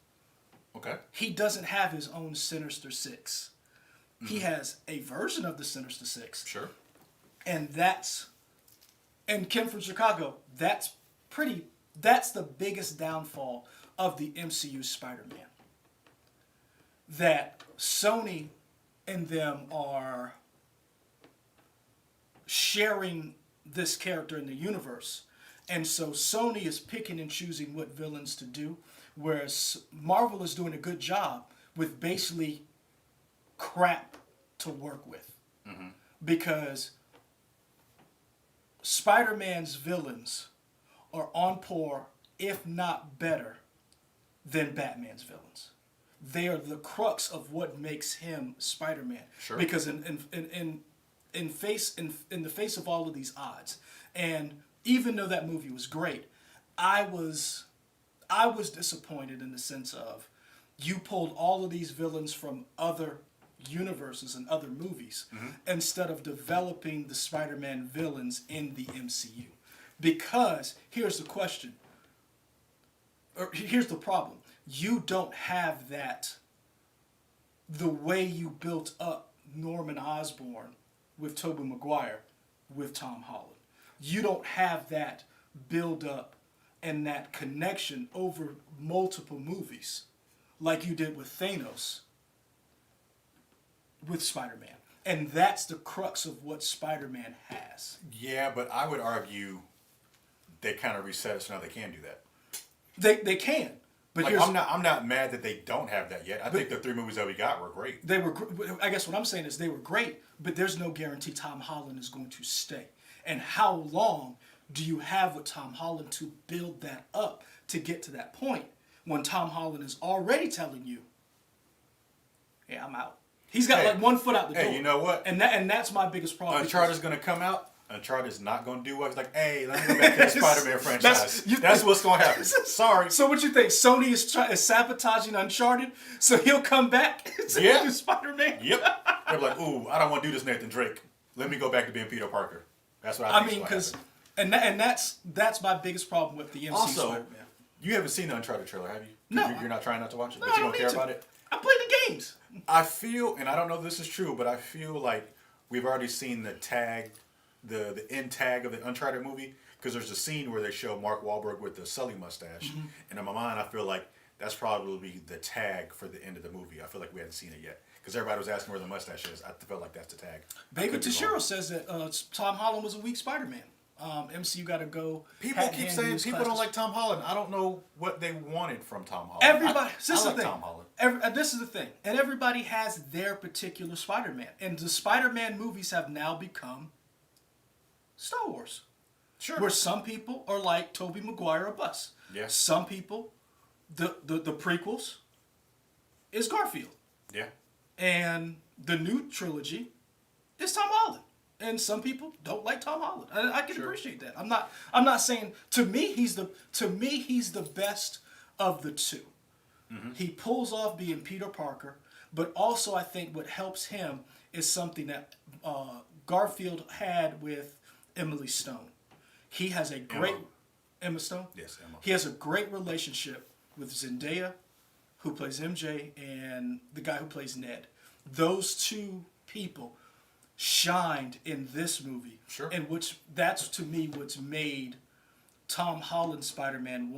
Okay. He doesn't have his own Sinister Six. He has a version of the Sinister Six. Sure. And Kim from Chicago, that's the biggest downfall of the MCU Spider-Man. That Sony and them are sharing this character in the universe. And so Sony is picking and choosing what villains to do, whereas Marvel is doing a good job with basically crap to work with. Because Spider-Man's villains are on par, if not better, than Batman's villains. They are the crux of what makes him Spider-Man. Sure. Because in the face of all of these odds, and even though that movie was great, I was disappointed in the sense of you pulled all of these villains from other universes and other movies instead of developing the Spider-Man villains in the MCU. Because here's the question, or here's the problem. You don't have that the way you built up Norman Osborn with Tobey Maguire with Tom Holland. You don't have that build up and that connection over multiple movies like you did with Thanos with Spider-Man. And that's the crux of what Spider-Man has. Yeah, but I would argue they kind of reset it so now they can do that. They can. But like, I'm not mad that they don't have that yet. I think the 3 movies that we got were great. They were. I guess what I'm saying is they were great, but there's no guarantee Tom Holland is going to stay. And how long do you have with Tom Holland to build that up to get to that point when Tom Holland is already telling you, "Yeah, I'm out." He's got like 1 foot out the door. Hey, you know what? And that's my biggest problem. Uncharted's going to come out. Uncharted's not going to do what? He's like, hey, let me go back to the Spider-Man franchise. That's what's going to happen. Sorry. So what you think? Sony is sabotaging Uncharted, so he'll come back to do Spider-Man? Yep. They're like, ooh, I don't want to do this, Nathan Drake. Let me go back to being Peter Parker. That's what I think. I mean, because, and that's my biggest problem with the MCU also, Spider-Man. You haven't seen the Uncharted trailer, have you? No. You're not trying not to watch it, No, but you don't care about it? I play the games. I feel, and I don't know if this is true, but I feel like we've already seen the tag, the end tag of the Uncharted movie, because there's a scene where they show Mark Wahlberg with the Sully mustache, and in my mind I feel like that's probably the tag for the end of the movie. I feel like we haven't seen it yet, because everybody was asking where the mustache is. I felt like that's the tag. Baby Toshiro says that Tom Holland was a weak Spider-Man. MCU got to go. People keep saying people don't like Tom Holland. I don't know what they wanted from Tom Holland. Everybody, I like Tom Holland. This is the thing, and everybody has their particular Spider-Man, and the Spider-Man movies have now become Star Wars. Sure. Where some people are like Tobey Maguire or bust. Yeah. Some people, the prequels is Garfield. Yeah. And the new trilogy is Tom Holland. And some people don't like Tom Holland. I can appreciate that. I'm not saying to me he's the best of the two. Mm-hmm. He pulls off being Peter Parker, but also I think what helps him is something that Garfield had with Emily Stone. He has a great Emma Stone. Yes, Emma. He has a great relationship with Zendaya, who plays MJ, and the guy who plays Ned. Those two people shined in this movie. Sure. And that's to me what's made Tom Holland's Spider-Man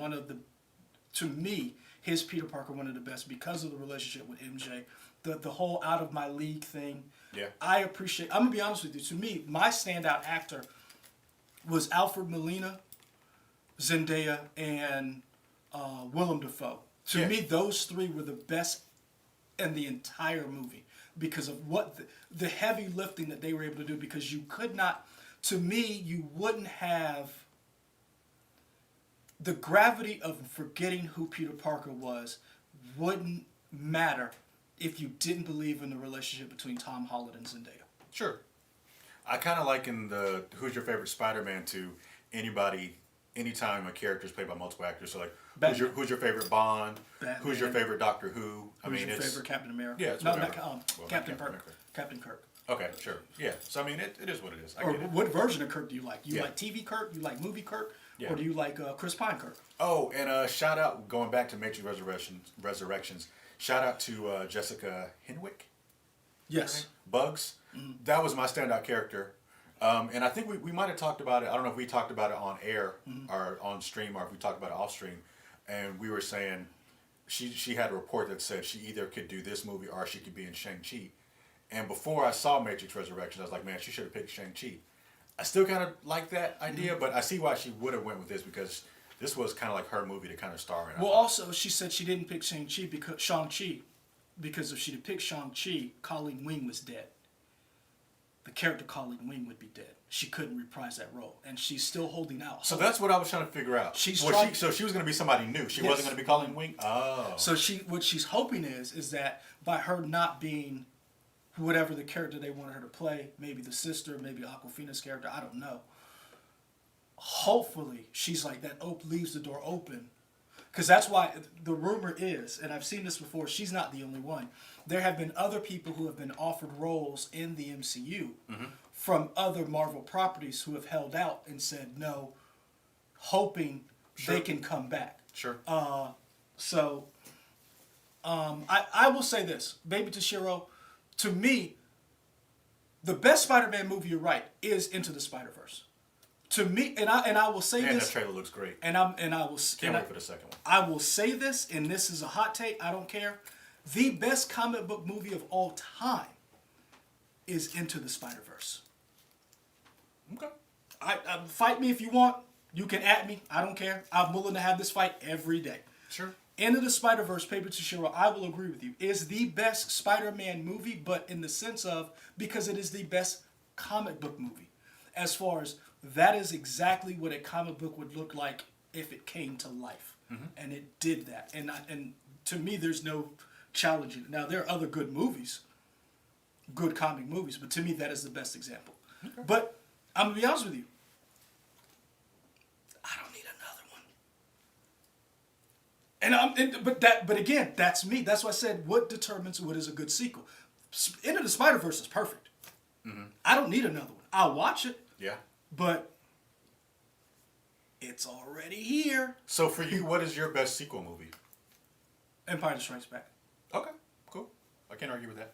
to me, his Peter Parker one of the best because of the relationship with MJ. The whole out of my league thing. Yeah. I'm gonna be honest with you. To me, my standout actor was Alfred Molina, Zendaya, and Willem Dafoe. To me, those three were the best in the entire movie because of what the heavy lifting that they were able to do, because you could not, to me, you wouldn't have the gravity of forgetting who Peter Parker was wouldn't matter if you didn't believe in the relationship between Tom Holland and Zendaya. Sure. I kind of liken the who's your favorite Spider-Man to anytime a character is played by multiple actors. So like, who's your favorite Bond? Batman. Who's your favorite Doctor Who? Who's your favorite Captain America? Yeah, it's no, whatever. Captain Kirk. Captain Kirk. Okay, sure. Yeah. So I mean, it is what it is. Or what version of Kirk do you like? You like TV Kirk? You like movie Kirk? Yeah. Or do you like Chris Pine Kirk? Oh, and shout out, going back to Matrix Resurrections, shout out to Jessica Henwick. Yes. Bugs. Mm-hmm. That was my standout character. And I think we might have talked about it. I don't know if we talked about it on air or on stream, or if we talked about it off stream. And we were saying she had a report that said she either could do this movie or she could be in Shang-Chi. And before I saw Matrix Resurrections, I was like, man, she should have picked Shang-Chi. I still kind of like that idea, but I see why she would have went with this, because this was kind of like her movie to kind of star in. Well, also, she said she didn't pick Shang-Chi because if she'd have picked Shang-Chi, Colleen Wing was dead. The character Colleen Wing would be dead. She couldn't reprise that role, and she's still holding out. So that's what I was trying to figure out. So she was going to be somebody new. She wasn't going to be Colleen Wing. Oh. So what she's hoping is that by her not being whatever the character they wanted her to play, maybe the sister, maybe Awkwafina's character, I don't know. Hopefully, she's like that. Leaves the door open. Because that's why the rumor is, and I've seen this before, she's not the only one. There have been other people who have been offered roles in the MCU from other Marvel properties who have held out and said no, hoping they can come back. Sure. I will say this. Baby Toshiro, to me, the best Spider-Man movie, you're right, is Into the Spider-Verse. To me, and I will say this. And that trailer looks great. Can't wait for the second one. I will say this, and this is a hot take. I don't care. The best comic book movie of all time is Into the Spider-Verse. Okay. Fight me if you want. You can at me. I don't care. I'm willing to have this fight every day. Sure. Into the Spider-Verse, Paper Toshiro, I will agree with you, is the best Spider-Man movie, but in the sense of, because it is the best comic book movie. As far as, that is exactly what a comic book would look like if it came to life. Mm-hmm. And it did that. And to me, there's no challenging it. Now, there are other good movies, good comic movies, but to me, that is the best example. Okay. But I'm going to be honest with you. I don't need another one. But again, that's me. That's why I said, what determines what is a good sequel? Into the Spider-Verse is perfect. Mm-hmm. I don't need another one. I'll watch it. Yeah. But it's already here. So for you, what is your best sequel movie? Empire Strikes Back. Okay, cool. I can't argue with that.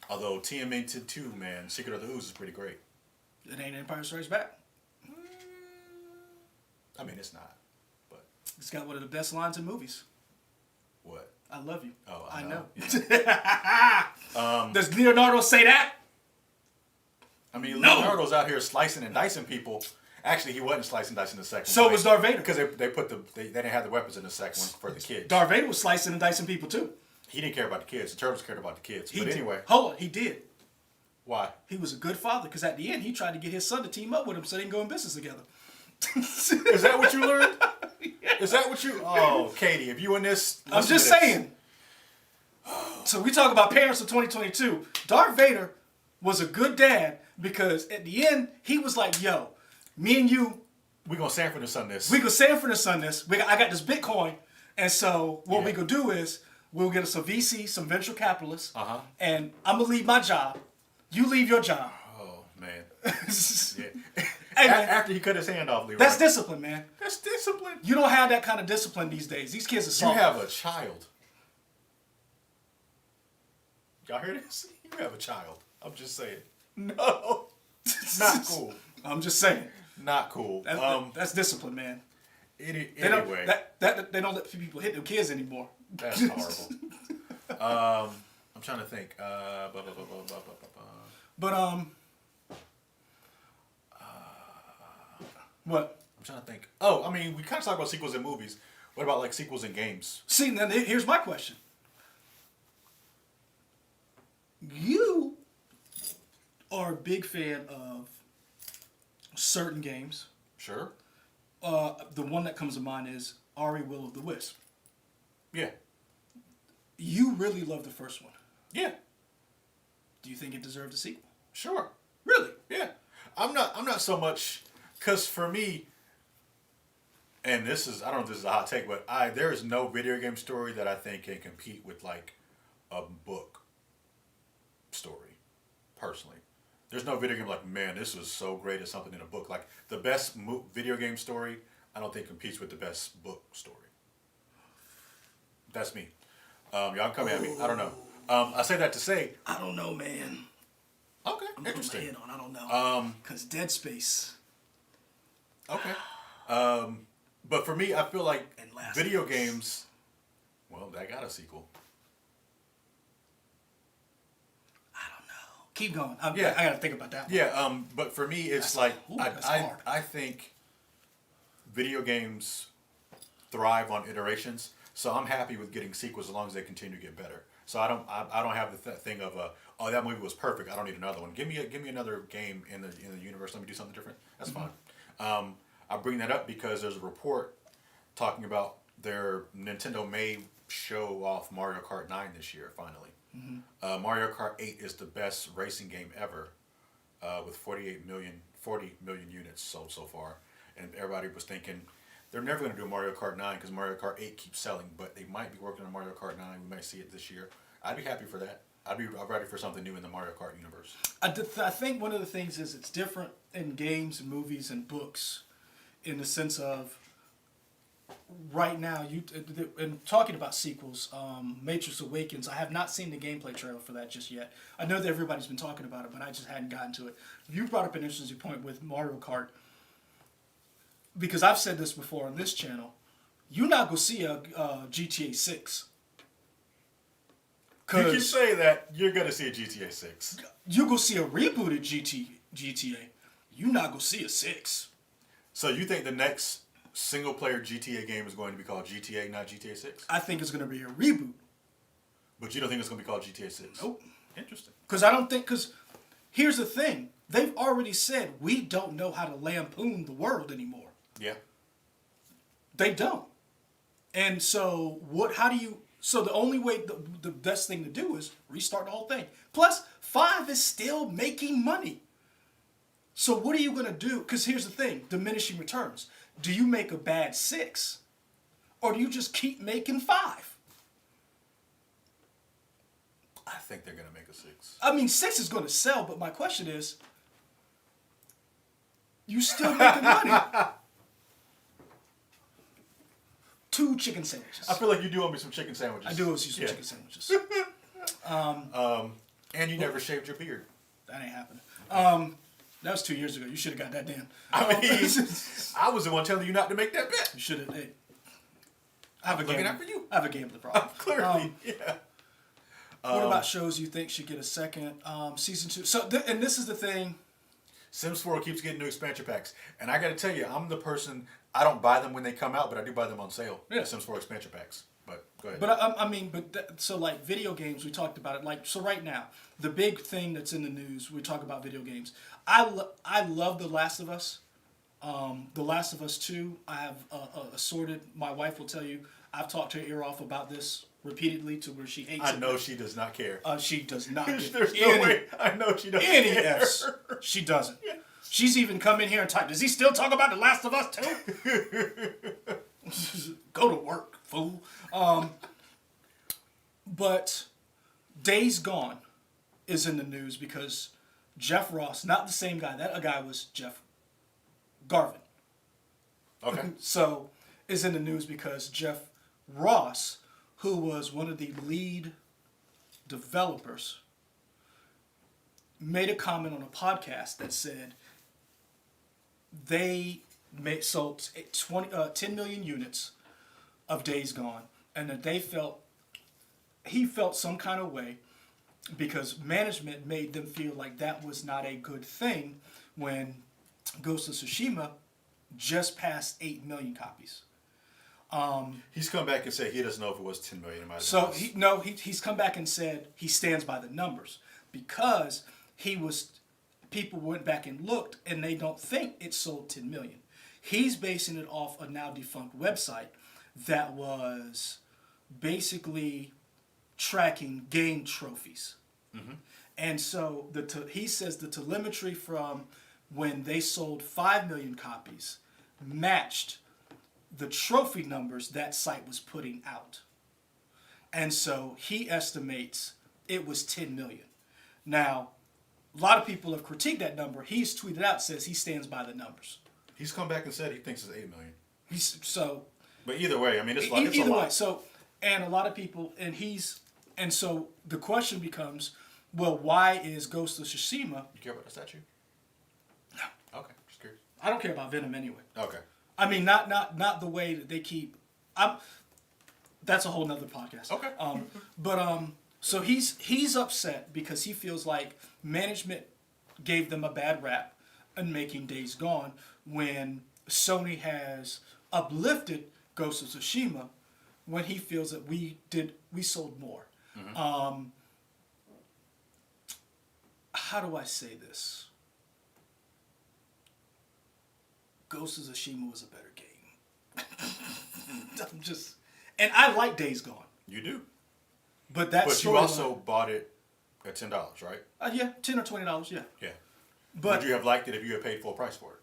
Although TMNT 2, man, Secret of the Ooze is pretty great. It ain't Empire Strikes Back. I mean, it's not, but it's got one of the best lines in movies. What? I love you. Oh, I know. Yeah. Does Leonardo say that? I mean, Leonardo's out here slicing and dicing people. Actually, he wasn't slicing and dicing the second one. So was Darth Vader. Because they didn't have the weapons in the second one for the kids. Darth Vader was slicing and dicing people too. He didn't care about the kids. The Turtles cared about the kids. But anyway. Hold on, he did. Why? He was a good father because at the end he tried to get his son to team up with him so they can go in business together. Is that what you learned? Yeah. Is that what you... Oh, Katie, if you in this... I'm just saying. So we talk about parents of 2022. Darth Vader was a good dad because at the end he was like, yo, me and you... We gonna Sanford and Son this. We gonna Sanford and Son this. I got this Bitcoin. And so what we gonna do is we'll get us a VC, some venture capitalists. And I'm gonna leave my job. You leave your job. Oh, man. Yeah. Hey, after he cut his hand off, Leroy. That's discipline, man. That's discipline. You don't have that kind of discipline these days. These kids are soft. You have a child. Y'all hear this? You have a child. I'm just saying. No. Not cool. I'm just saying. Not cool. That's discipline, man. Anyway. They don't let people hit their kids anymore. That's horrible. I'm trying to think. What? I'm trying to think. Oh, I mean, we kind of talk about sequels in movies. What about like sequels in games? See, then here's my question. You are a big fan of certain games. Sure. The one that comes to mind is Ari Will of the Wisp. Yeah. You really love the first one. Yeah. Do you think it deserved a sequel? Sure. Really? Yeah. I'm not so much, because for me, and this is, I don't know if this is a hot take, but there is no video game story that I think can compete with like a book story, personally. There's no video game like, man, this was so great as something in a book. Like the best video game story, I don't think competes with the best book story. That's me. Y'all come at me. I don't know. I say that to say, I don't know, man. Okay, I'm interesting. putting my head on. I don't know. Because Dead Space. Okay. But for me, I feel like video games, well, that got a sequel. I don't know. Keep going. I got to think about that one. Yeah, but for me, it's I think video games thrive on iterations. So I'm happy with getting sequels as long as they continue to get better. So I don't have the thing of oh, that movie was perfect, I don't need another one. Give me another game in the universe. Let me do something different. That's fine. I bring that up because there's a report talking about their Nintendo may show off Mario Kart 9 this year finally. Mario Kart 8 is the best racing game ever, with 40 million units sold so far, and everybody was thinking they're never going to do a Mario Kart 9 because Mario Kart 8 keeps selling, but they might be working on Mario Kart 9. We might see it this year. I'd be happy for that. I'd be ready for something new in the Mario Kart universe. I think one of the things is it's different in games and movies and books in the sense of right now, and talking about sequels, Matrix Awakens, I have not seen the gameplay trailer for that just yet. I know that everybody's been talking about it, but I just hadn't gotten to it. You brought up an interesting point with Mario Kart. Because I've said this before on this channel, you're not going to see a GTA 6. You can say that, you're going to see a GTA 6. You're going to see a rebooted GTA. You're not going to see a 6. So you think the next single-player GTA game is going to be called GTA, not GTA 6? I think it's going to be a reboot. But you don't think it's going to be called GTA 6? Nope. Interesting. Because here's the thing. They've already said we don't know how to lampoon the world anymore. Yeah. They don't. And so so the only way, the best thing to do is restart the whole thing. Plus, 5 is still making money. So what are you going to do? Because here's the thing, diminishing returns. Do you make a bad 6? Or do you just keep making 5? I think they're going to make a 6. I mean, 6 is going to sell, but my question is, you still making money. 2 chicken sandwiches. I feel like you do owe me some chicken sandwiches. I do owe you some chicken sandwiches. And you never shaved your beard. That ain't happening. That was 2 years ago. You should have got that then. I mean, I was the one telling you not to make that bet. You should have. Hey, I have a looking gambling, out for you. I have a gambling problem. Clearly, yeah. What about shows you think should get a second season 2? So, and this is the thing. Sims 4 keeps getting new expansion packs, and I got to tell you, I'm the person. I don't buy them when they come out, but I do buy them on sale. Yeah. The Sims 4 expansion packs. But go ahead. But I mean, so like video games, we talked about it. Like, so right now, the big thing that's in the news, we talk about video games. I love The Last of Us. The Last of Us 2, I have assorted. My wife will tell you, I've talked her ear off about this repeatedly to where she hates it. I know she does not care. She does not give There's no way. I know she doesn't any care. F's. She doesn't. Yeah. She's even come in here and typed, does he still talk about The Last of Us 2? Go to work, fool. But Days Gone is in the news because Jeff Ross, not the same guy. That guy was Jeff Garvin. Okay. So, is in the news because Jeff Ross, who was one of the lead developers, made a comment on a podcast that said they sold 10 million units of Days Gone, and that he felt some kind of way because management made them feel like that was not a good thing when Ghost of Tsushima just passed 8 million copies. He's come back and said he doesn't know if it was 10 million. So he's come back and said he stands by the numbers because people went back and looked and they don't think it sold 10 million. He's basing it off a now defunct website that was basically tracking game trophies. Mm-hmm. And so he says the telemetry from when they sold 5 million copies matched the trophy numbers that site was putting out. And so he estimates it was 10 million. Now, a lot of people have critiqued that number. He's tweeted out, says he stands by the numbers. He's come back and said he thinks it's 8 million. But either way, I mean, it's a either lot. way. So, and a lot of people, and so the question becomes, well, why is Ghost of Tsushima? You care about the statue? No. Okay, just curious. I don't care about Venom anyway. Okay. I mean, not the way that they keep. That's a whole nother podcast. Okay. So he's upset because he feels like management gave them a bad rap in making Days Gone when Sony has uplifted Ghost of Tsushima when he feels that we sold more. Mm-hmm. How do I say this? Ghost of Tsushima was a better game. And I like Days Gone. You do. But you also bought it at $10, right? Yeah, $10 or $20, yeah. Yeah. But would you have liked it if you had paid full price for it?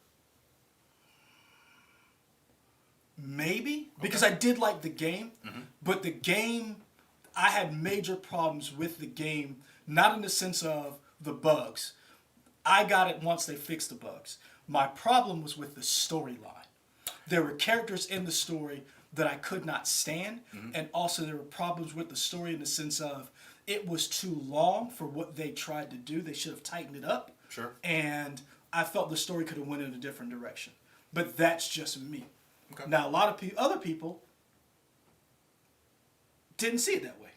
Maybe. Because I did like the game. Mm-hmm. But the game, I had major problems with the game. Not in the sense of the bugs. I got it once they fixed the bugs. My problem was with the storyline. There were characters in the story that I could not stand. Mm-hmm. And also there were problems with the story in the sense of it was too long for what they tried to do. They should have tightened it up. Sure. And I felt the story could have went in a different direction. But that's just me. Okay. Now, a lot of other people didn't see it that way.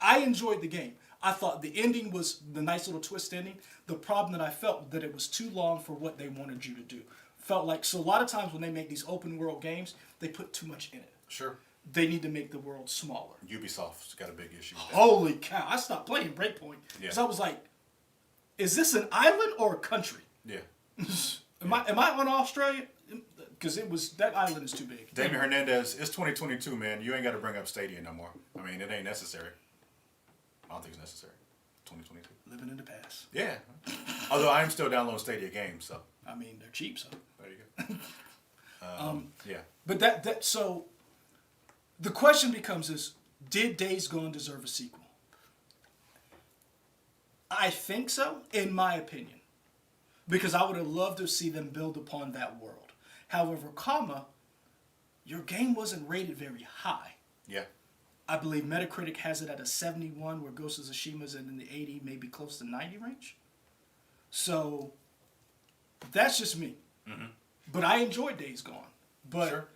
I enjoyed the game. I thought the ending was the nice little twist ending. The problem that I felt that it was too long for what they wanted you to do. Felt like, so a lot of times when they make these open world games, they put too much in it. Sure. They need to make the world smaller. Ubisoft's got a big issue with that. Holy cow. I stopped playing Breakpoint. Because I was like, is this an island or a country? Yeah. Am I on Australia? Because that island is too big. Damien Hernandez, it's 2022, man. You ain't got to bring up Stadia no more. I mean, it ain't necessary. I don't think it's necessary. 2022. Living in the past. Yeah. Although I am still downloading Stadia games, so. I mean, they're cheap, so. There you go. Yeah. But so the question becomes did Days Gone deserve a sequel? I think so, in my opinion. Because I would have loved to see them build upon that world. However, your game wasn't rated very high. Yeah. I believe Metacritic has it at a 71, where Ghost of Tsushima's in the 80, maybe close to 90 range. So, that's just me. Mm-hmm. But I enjoyed Days Gone. But sure.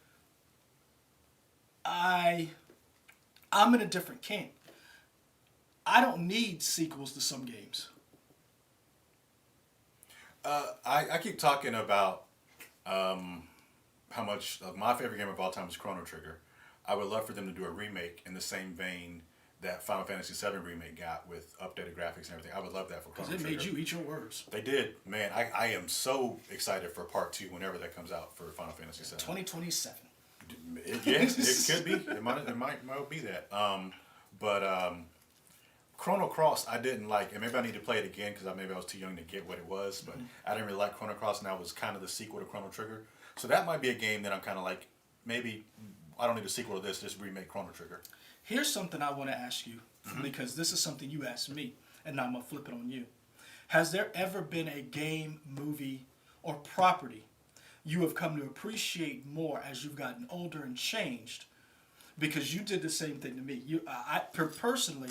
I'm in a different camp. I don't need sequels to some games. I keep talking about how much my favorite game of all time is Chrono Trigger. I would love for them to do a remake in the same vein that Final Fantasy VII remake got with updated graphics and everything. I would love that for Chrono Trigger. Because it made you eat your words. They did. Man, I am so excited for part 2 whenever that comes out for Final Fantasy VII. 2027. Yes, it could be. It might be that. But Chrono Cross I didn't like, and maybe I need to play it again because maybe I was too young to get what it was. But I didn't really like Chrono Cross, and that was kind of the sequel to Chrono Trigger. So that might be a game that I'm kind of like, maybe I don't need a sequel to this. Just remake Chrono Trigger. Here's something I want to ask you, because this is something you asked me, and now I'm going to flip it on you. Has there ever been a game, movie, or property you have come to appreciate more as you've gotten older and changed? Because you did the same thing to me. Personally,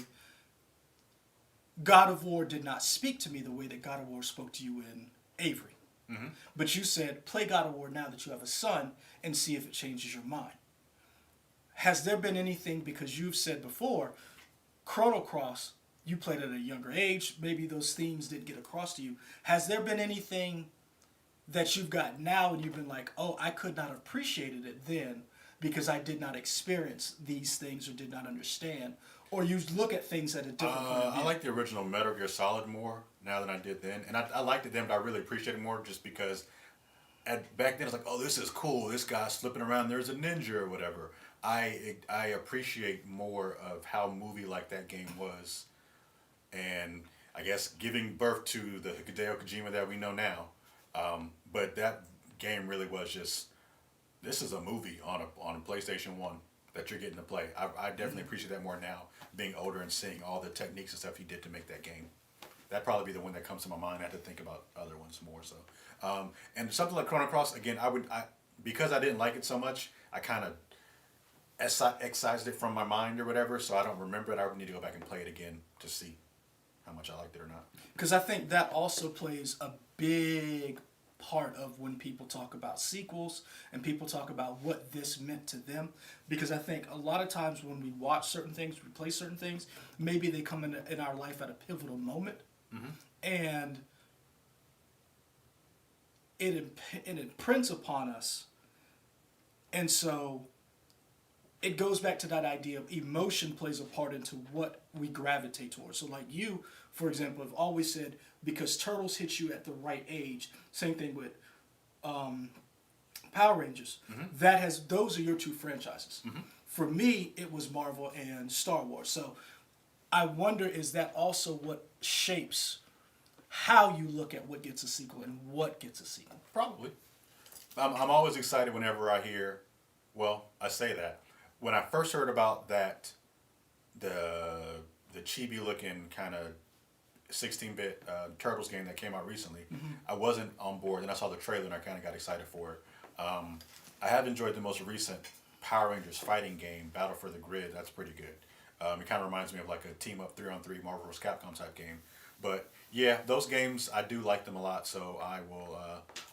God of War did not speak to me the way that God of War spoke to you in Avery. Mm-hmm. But you said, play God of War now that you have a son and see if it changes your mind. Has there been anything, because you've said before, Chrono Cross, you played at a younger age, maybe those themes didn't get across to you. Has there been anything that you've got now and you've been like, oh, I could not have appreciated it then because I did not experience these things or did not understand? Or you look at things at a different point of view? I like the original Metal Gear Solid more now than I did then. And I liked it then, but I really appreciate it more just because back then I was like, oh, this is cool. This guy's slipping around. There's a ninja or whatever. I appreciate more of how movie like that game was. And I guess giving birth to the Hideo Kojima that we know now. But that game really was just, this is a movie on a PlayStation 1 that you're getting to play. I definitely appreciate that more now, being older and seeing all the techniques and stuff he did to make that game. That'd probably be the one that comes to my mind. I have to think about other ones more. So, and something like Chrono Cross, again, because I didn't like it so much, I kind of excised it from my mind or whatever, so I don't remember it. I would need to go back and play it again to see how much I liked it or not. Because I think that also plays a big part of when people talk about sequels and people talk about what this meant to them. Because I think a lot of times when we watch certain things, we play certain things, maybe they come in our life at a pivotal moment, and it imprints upon us. And so it goes back to that idea of emotion plays a part into what we gravitate towards. So like you, for example, have always said, because Turtles hit you at the right age. Same thing with Power Rangers. Those are your two franchises. For me, it was Marvel and Star Wars. So I wonder, is that also what shapes how you look at what gets a sequel and what gets a sequel? Probably. I'm always excited whenever I hear, well, I say that. When I first heard about that, the chibi-looking kind of 16-bit Turtles game that came out recently, I wasn't on board. And I saw the trailer and I kind of got excited for it. I have enjoyed the most recent Power Rangers fighting game, Battle for the Grid. That's pretty good. It kind of reminds me of like a team-up 3-on-3 Marvel vs. Capcom type game. But yeah, those games, I do like them a lot. So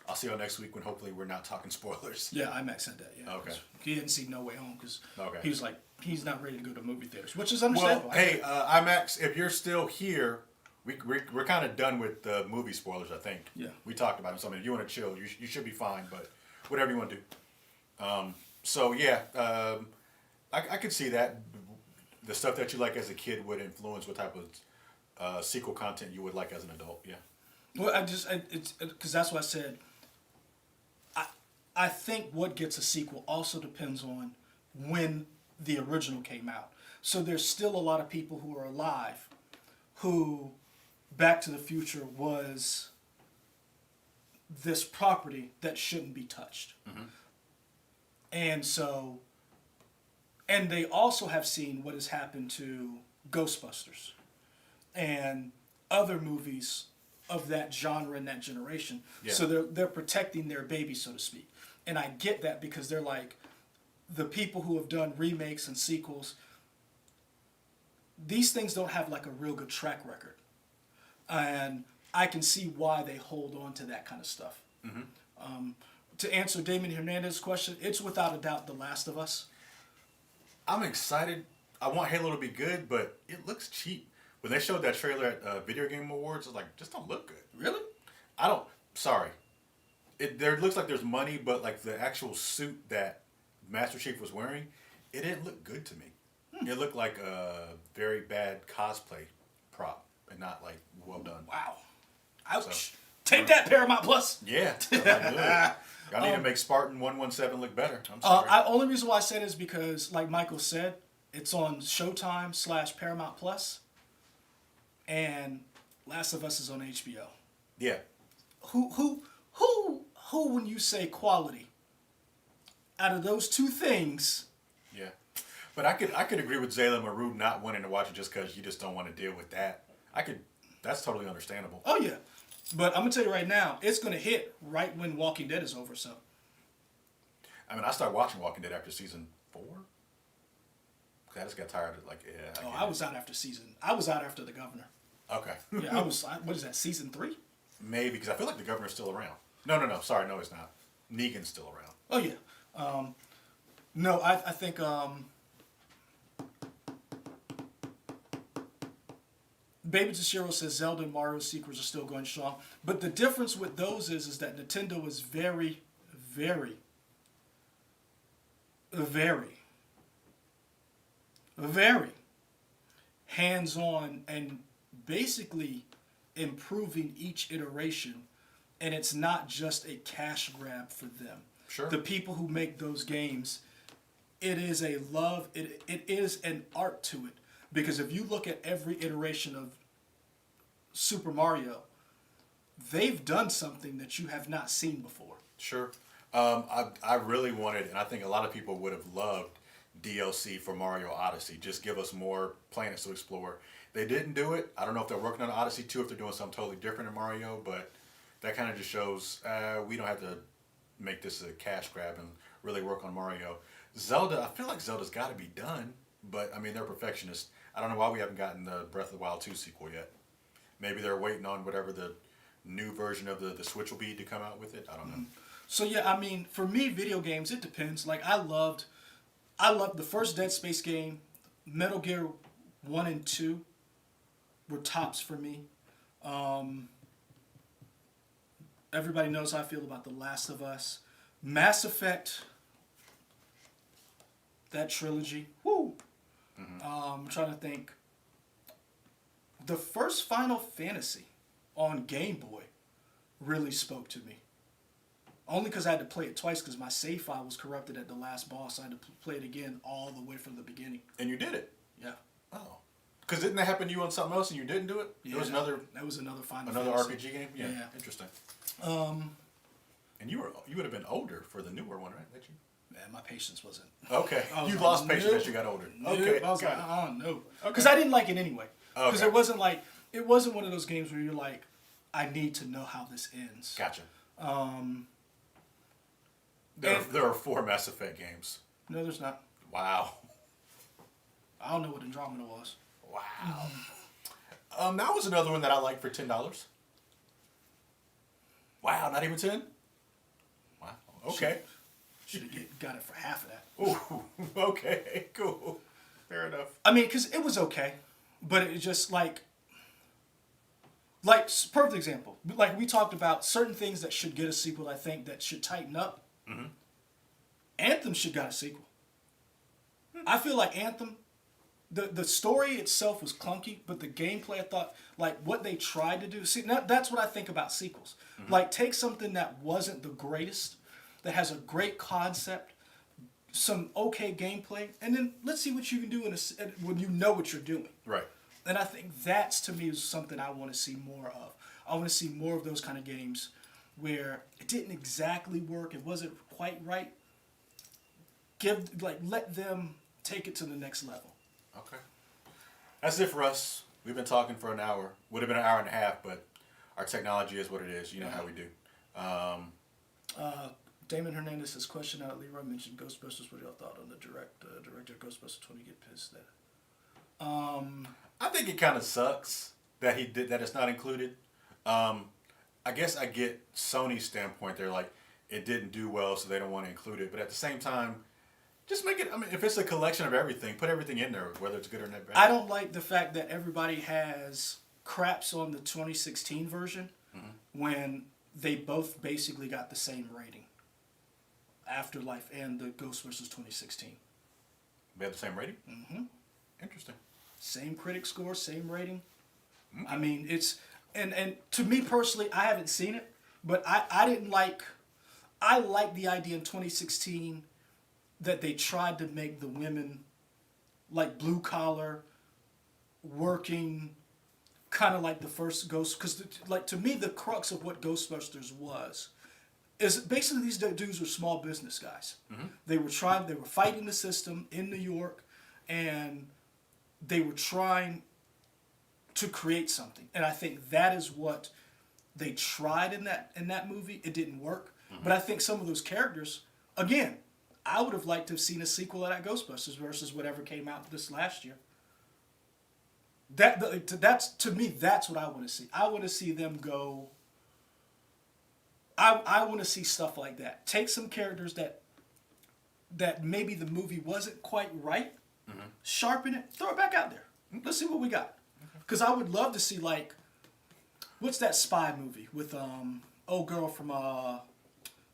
I'll see y'all next week when hopefully we're not talking spoilers. Yeah, IMAX said that. Yeah. Okay. He didn't see No Way Home because okay. He was like, he's not ready to go to movie theaters, which is understandable. Well, hey, IMAX, if you're still here, we're kind of done with the movie spoilers, I think. Yeah. We talked about them. So I mean, if you want to chill, you should be fine. But whatever you want to do. So yeah, I could see that. The stuff that you like as a kid would influence what type of sequel content you would like as an adult. Yeah. Well, it's because that's why I said. I think what gets a sequel also depends on when the original came out. So there's still a lot of people who are alive who Back to the Future was this property that shouldn't be touched. And so, and they also have seen what has happened to Ghostbusters and other movies of that genre and that generation. Yeah. So they're protecting their baby, so to speak. And I get that because they're like, the people who have done remakes and sequels, these things don't have like a real good track record. And I can see why they hold on to that kind of stuff. To answer Damon Hernandez's question, it's without a doubt The Last of Us. I'm excited. I want Halo to be good, but it looks cheap. When they showed that trailer at Video Game Awards, it's like, just don't look good. Really? I don't. Sorry. There looks like there's money, but like the actual suit that Master Chief was wearing, it didn't look good to me. It looked like a very bad cosplay prop and not like well done. Wow. Ouch. So, Take that, Paramount Plus. Yeah. I'm like, y'all need to make Spartan 117 look better. I'm sorry. Only reason why I said it is because, like Michael said, it's on Showtime / Paramount Plus, and Last of Us is on HBO. Yeah. Who, when you say quality, out of those two things. Yeah. But I could agree with Zayla Maru not wanting to watch it just because you just don't want to deal with that. That's totally understandable. Oh, yeah. But I'm going to tell you right now, it's going to hit right when Walking Dead is over, so. I mean, I started watching Walking Dead after season 4. I just got tired of I was out after The Governor. Okay. Yeah, what is that, season 3? Maybe, because I feel like The Governor's still around. No. Sorry, no, it's not. Negan's still around. Oh, yeah. No, I think... Baby Toshiro says Zelda and Mario sequels are still going strong. But the difference with those is that Nintendo is very, very, very, very hands-on and basically improving each iteration. And it's not just a cash grab for them. Sure. The people who make those games, it is a love, it is an art to it. Because if you look at every iteration of Super Mario, they've done something that you have not seen before. Sure. I really wanted, and I think a lot of people would have loved DLC for Mario Odyssey. Just give us more planets to explore. They didn't do it. I don't know if they're working on Odyssey 2, if they're doing something totally different in Mario, but that kind of just shows we don't have to make this a cash grab and really work on Mario. Zelda, I feel like Zelda's got to be done, but I mean, they're perfectionists. I don't know why we haven't gotten the Breath of the Wild 2 sequel yet. Maybe they're waiting on whatever the new version of the Switch will be to come out with it. I don't know. So yeah, I mean, for me, video games, it depends. Like I loved the first Dead Space game. Metal Gear 1 and 2 were tops for me. Everybody knows how I feel about The Last of Us. Mass Effect, that trilogy. Woo! I'm trying to think. The first Final Fantasy on Game Boy really spoke to me. Only because I had to play it twice because my save file was corrupted at the last boss. I had to play it again all the way from the beginning. And you did it? Yeah. Oh. Because didn't that happen to you on something else and you didn't do it? Yeah, That was another Final Fantasy. RPG game? Yeah. Interesting. And you would have been older for the newer one, right? That you... Man, my patience wasn't. Okay. You lost patience as you got older. Okay. I was like, no. Because I didn't like it anyway. Because it wasn't one of those games where you're like, I need to know how this ends. Gotcha. There are 4 Mass Effect games. No, there's not. Wow. I don't know what Andromeda was. Wow. That was another one that I liked for $10. Wow, not even 10? Wow. Okay. Should have got it for half of that. Ooh, okay, cool. Fair enough. I mean, because it was okay, but it just like perfect example. Like we talked about certain things that should get a sequel. I think that should tighten up. Mm-hmm. Anthem should got a sequel. I feel like Anthem, the story itself was clunky, but the gameplay, I thought, like what they tried to do. See, that's what I think about sequels. Mm-hmm. Like take something that wasn't the greatest, that has a great concept, some okay gameplay, and then let's see what you can do when you know what you're doing. Right. And I think that's, to me, is something I want to see more of. I want to see more of those kind of games where it didn't exactly work, it wasn't quite right. Let them take it to the next level. Okay. That's it for us. We've been talking for an hour. Would have been an hour and a half, but our technology is what it is. You know how we do. Damon Hernandez's question out. Leroy mentioned Ghostbusters. What y'all thought on the director of Ghostbusters 20 get pissed that? I think it kind of sucks that it's not included. I guess I get Sony's standpoint. They're like, it didn't do well, so they don't want to include it. But at the same time, Just make it. I mean, if it's a collection of everything, put everything in there, whether it's good or not bad. I don't like the fact that everybody has craps on the 2016 version when they both basically got the same rating. Afterlife and the Ghostbusters 2016. They have the same rating? Mm-hmm. Interesting. Same critic score, same rating. I mean, it's... And to me personally, I haven't seen it, but I didn't like... I liked the idea in 2016 that they tried to make the women like blue-collar, working, kind of like the first Ghost... Because, like, to me, the crux of what Ghostbusters was is basically these dudes were small business guys. They were fighting the system in New York, and they were trying to create something. And I think that is what they tried in that movie. It didn't work. But I think some of those characters, again, I would have liked to have seen a sequel of that Ghostbusters versus whatever came out this last year. That's to me, that's what I want to see. I want to see them go... I want to see stuff like that. Take some characters that maybe the movie wasn't quite right, sharpen it, throw it back out there. Let's see what we got. Because I would love to see, like, what's that spy movie with old girl from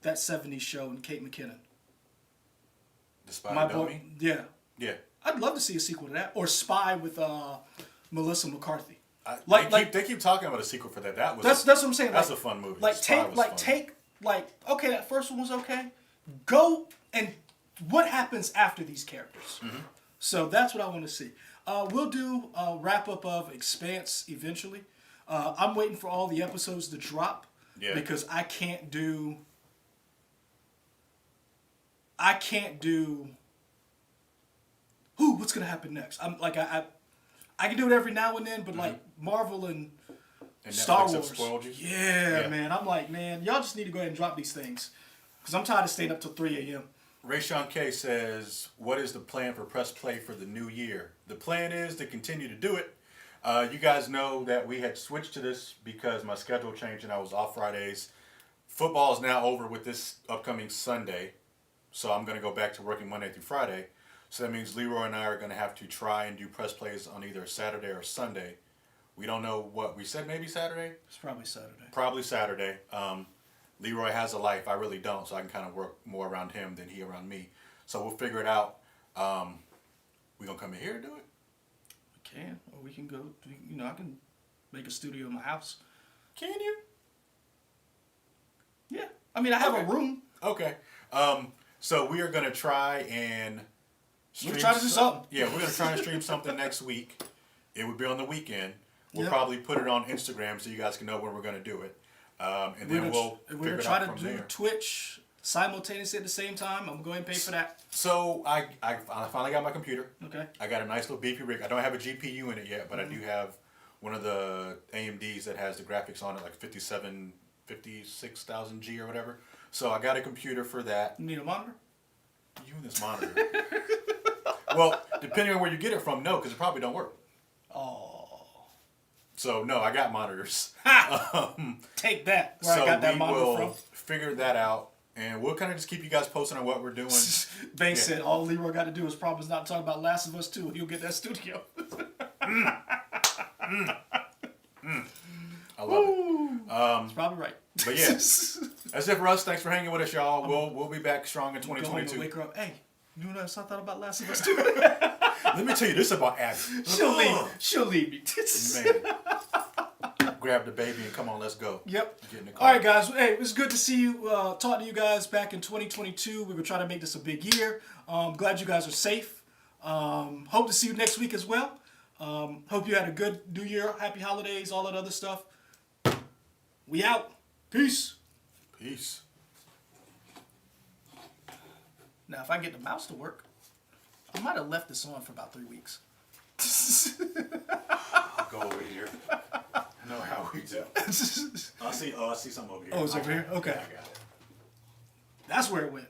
that 70s show and Kate McKinnon? The Spy Dummy? Yeah. Yeah. I'd love to see a sequel to that. Or Spy with Melissa McCarthy. They keep talking about a sequel for that. That's what I'm saying. That's a fun movie. Okay, that first one was okay. Go and what happens after these characters? So that's what I want to see. We'll do a wrap up of Expanse eventually. I'm waiting for all the episodes to drop because I can't do. What's gonna happen next? I'm like I can do it every now and then, but like Marvel and Star Netflix have Wars. spoiled you? Yeah, man. I'm like, man, y'all just need to go ahead and drop these things. Because I'm tired of staying up till 3 a.m. Rayshawn K says, what is the plan for Press Play for the new year? The plan is to continue to do it. You guys know that we had switched to this because my schedule changed and I was off Fridays. Football is now over with this upcoming Sunday. So I'm going to go back to working Monday through Friday. So that means Leroy and I are going to have to try and do press plays on either Saturday or Sunday. We don't know what we said. Maybe Saturday. It's probably Saturday. Probably Saturday. Leroy has a life. I really don't, so I can kind of work more around him than he around me. So we'll figure it out. We gonna come in here and do it? We can, or we can go. I can make a studio in my house. Can you? Yeah. I mean, I have a room. Okay. So we are gonna try and. We're trying to do something. Yeah, we're gonna try and stream something next week. It would be on the weekend. We'll Yep. probably put it on Instagram so you guys can know when we're gonna do it. And then we'll We're figure gonna it try out to from do there. Twitch simultaneously at the same time. I'm gonna go ahead and pay for that. So I finally got my computer. Okay. I got a nice little beefy rig. I don't have a GPU in it yet, but I do have one of the AMDs that has the graphics on it, like 56,000 G or whatever. So I got a computer for that. You need a monitor? You and this monitor. Well, depending on where you get it from, no, because it probably don't work. Oh. So no, I got monitors. Take that. Where I got that monitor will from. figure that out, and we'll kind of just keep you guys posted on what we're doing. They said all Leroy got to do is promise not to talk about Last of Us 2 and he'll get that studio. I love it. That's probably right. But yeah, that's it for us. Thanks for hanging with us, y'all. We'll be back strong in Go home and 2022. wake her up. Hey, you know what else I thought about Last of Us 2? Let me tell you this about Abby. She'll leave me. Man. Grab the baby and come on, let's go. Yep. Get in the car. All right, guys. Hey, it was good to see you, talk to you guys back in 2022. We were trying to make this a big year. Glad you guys are safe. Hope to see you next week as well. Hope you had a good New Year, happy holidays, all that other stuff. We out. Peace. Peace. Now, if I get the mouse to work, I might have left this on for about 3 weeks. I'll go over here. I know how we do. I see something over here. Oh, it's over here? Okay. Yeah, I got it. That's where it went.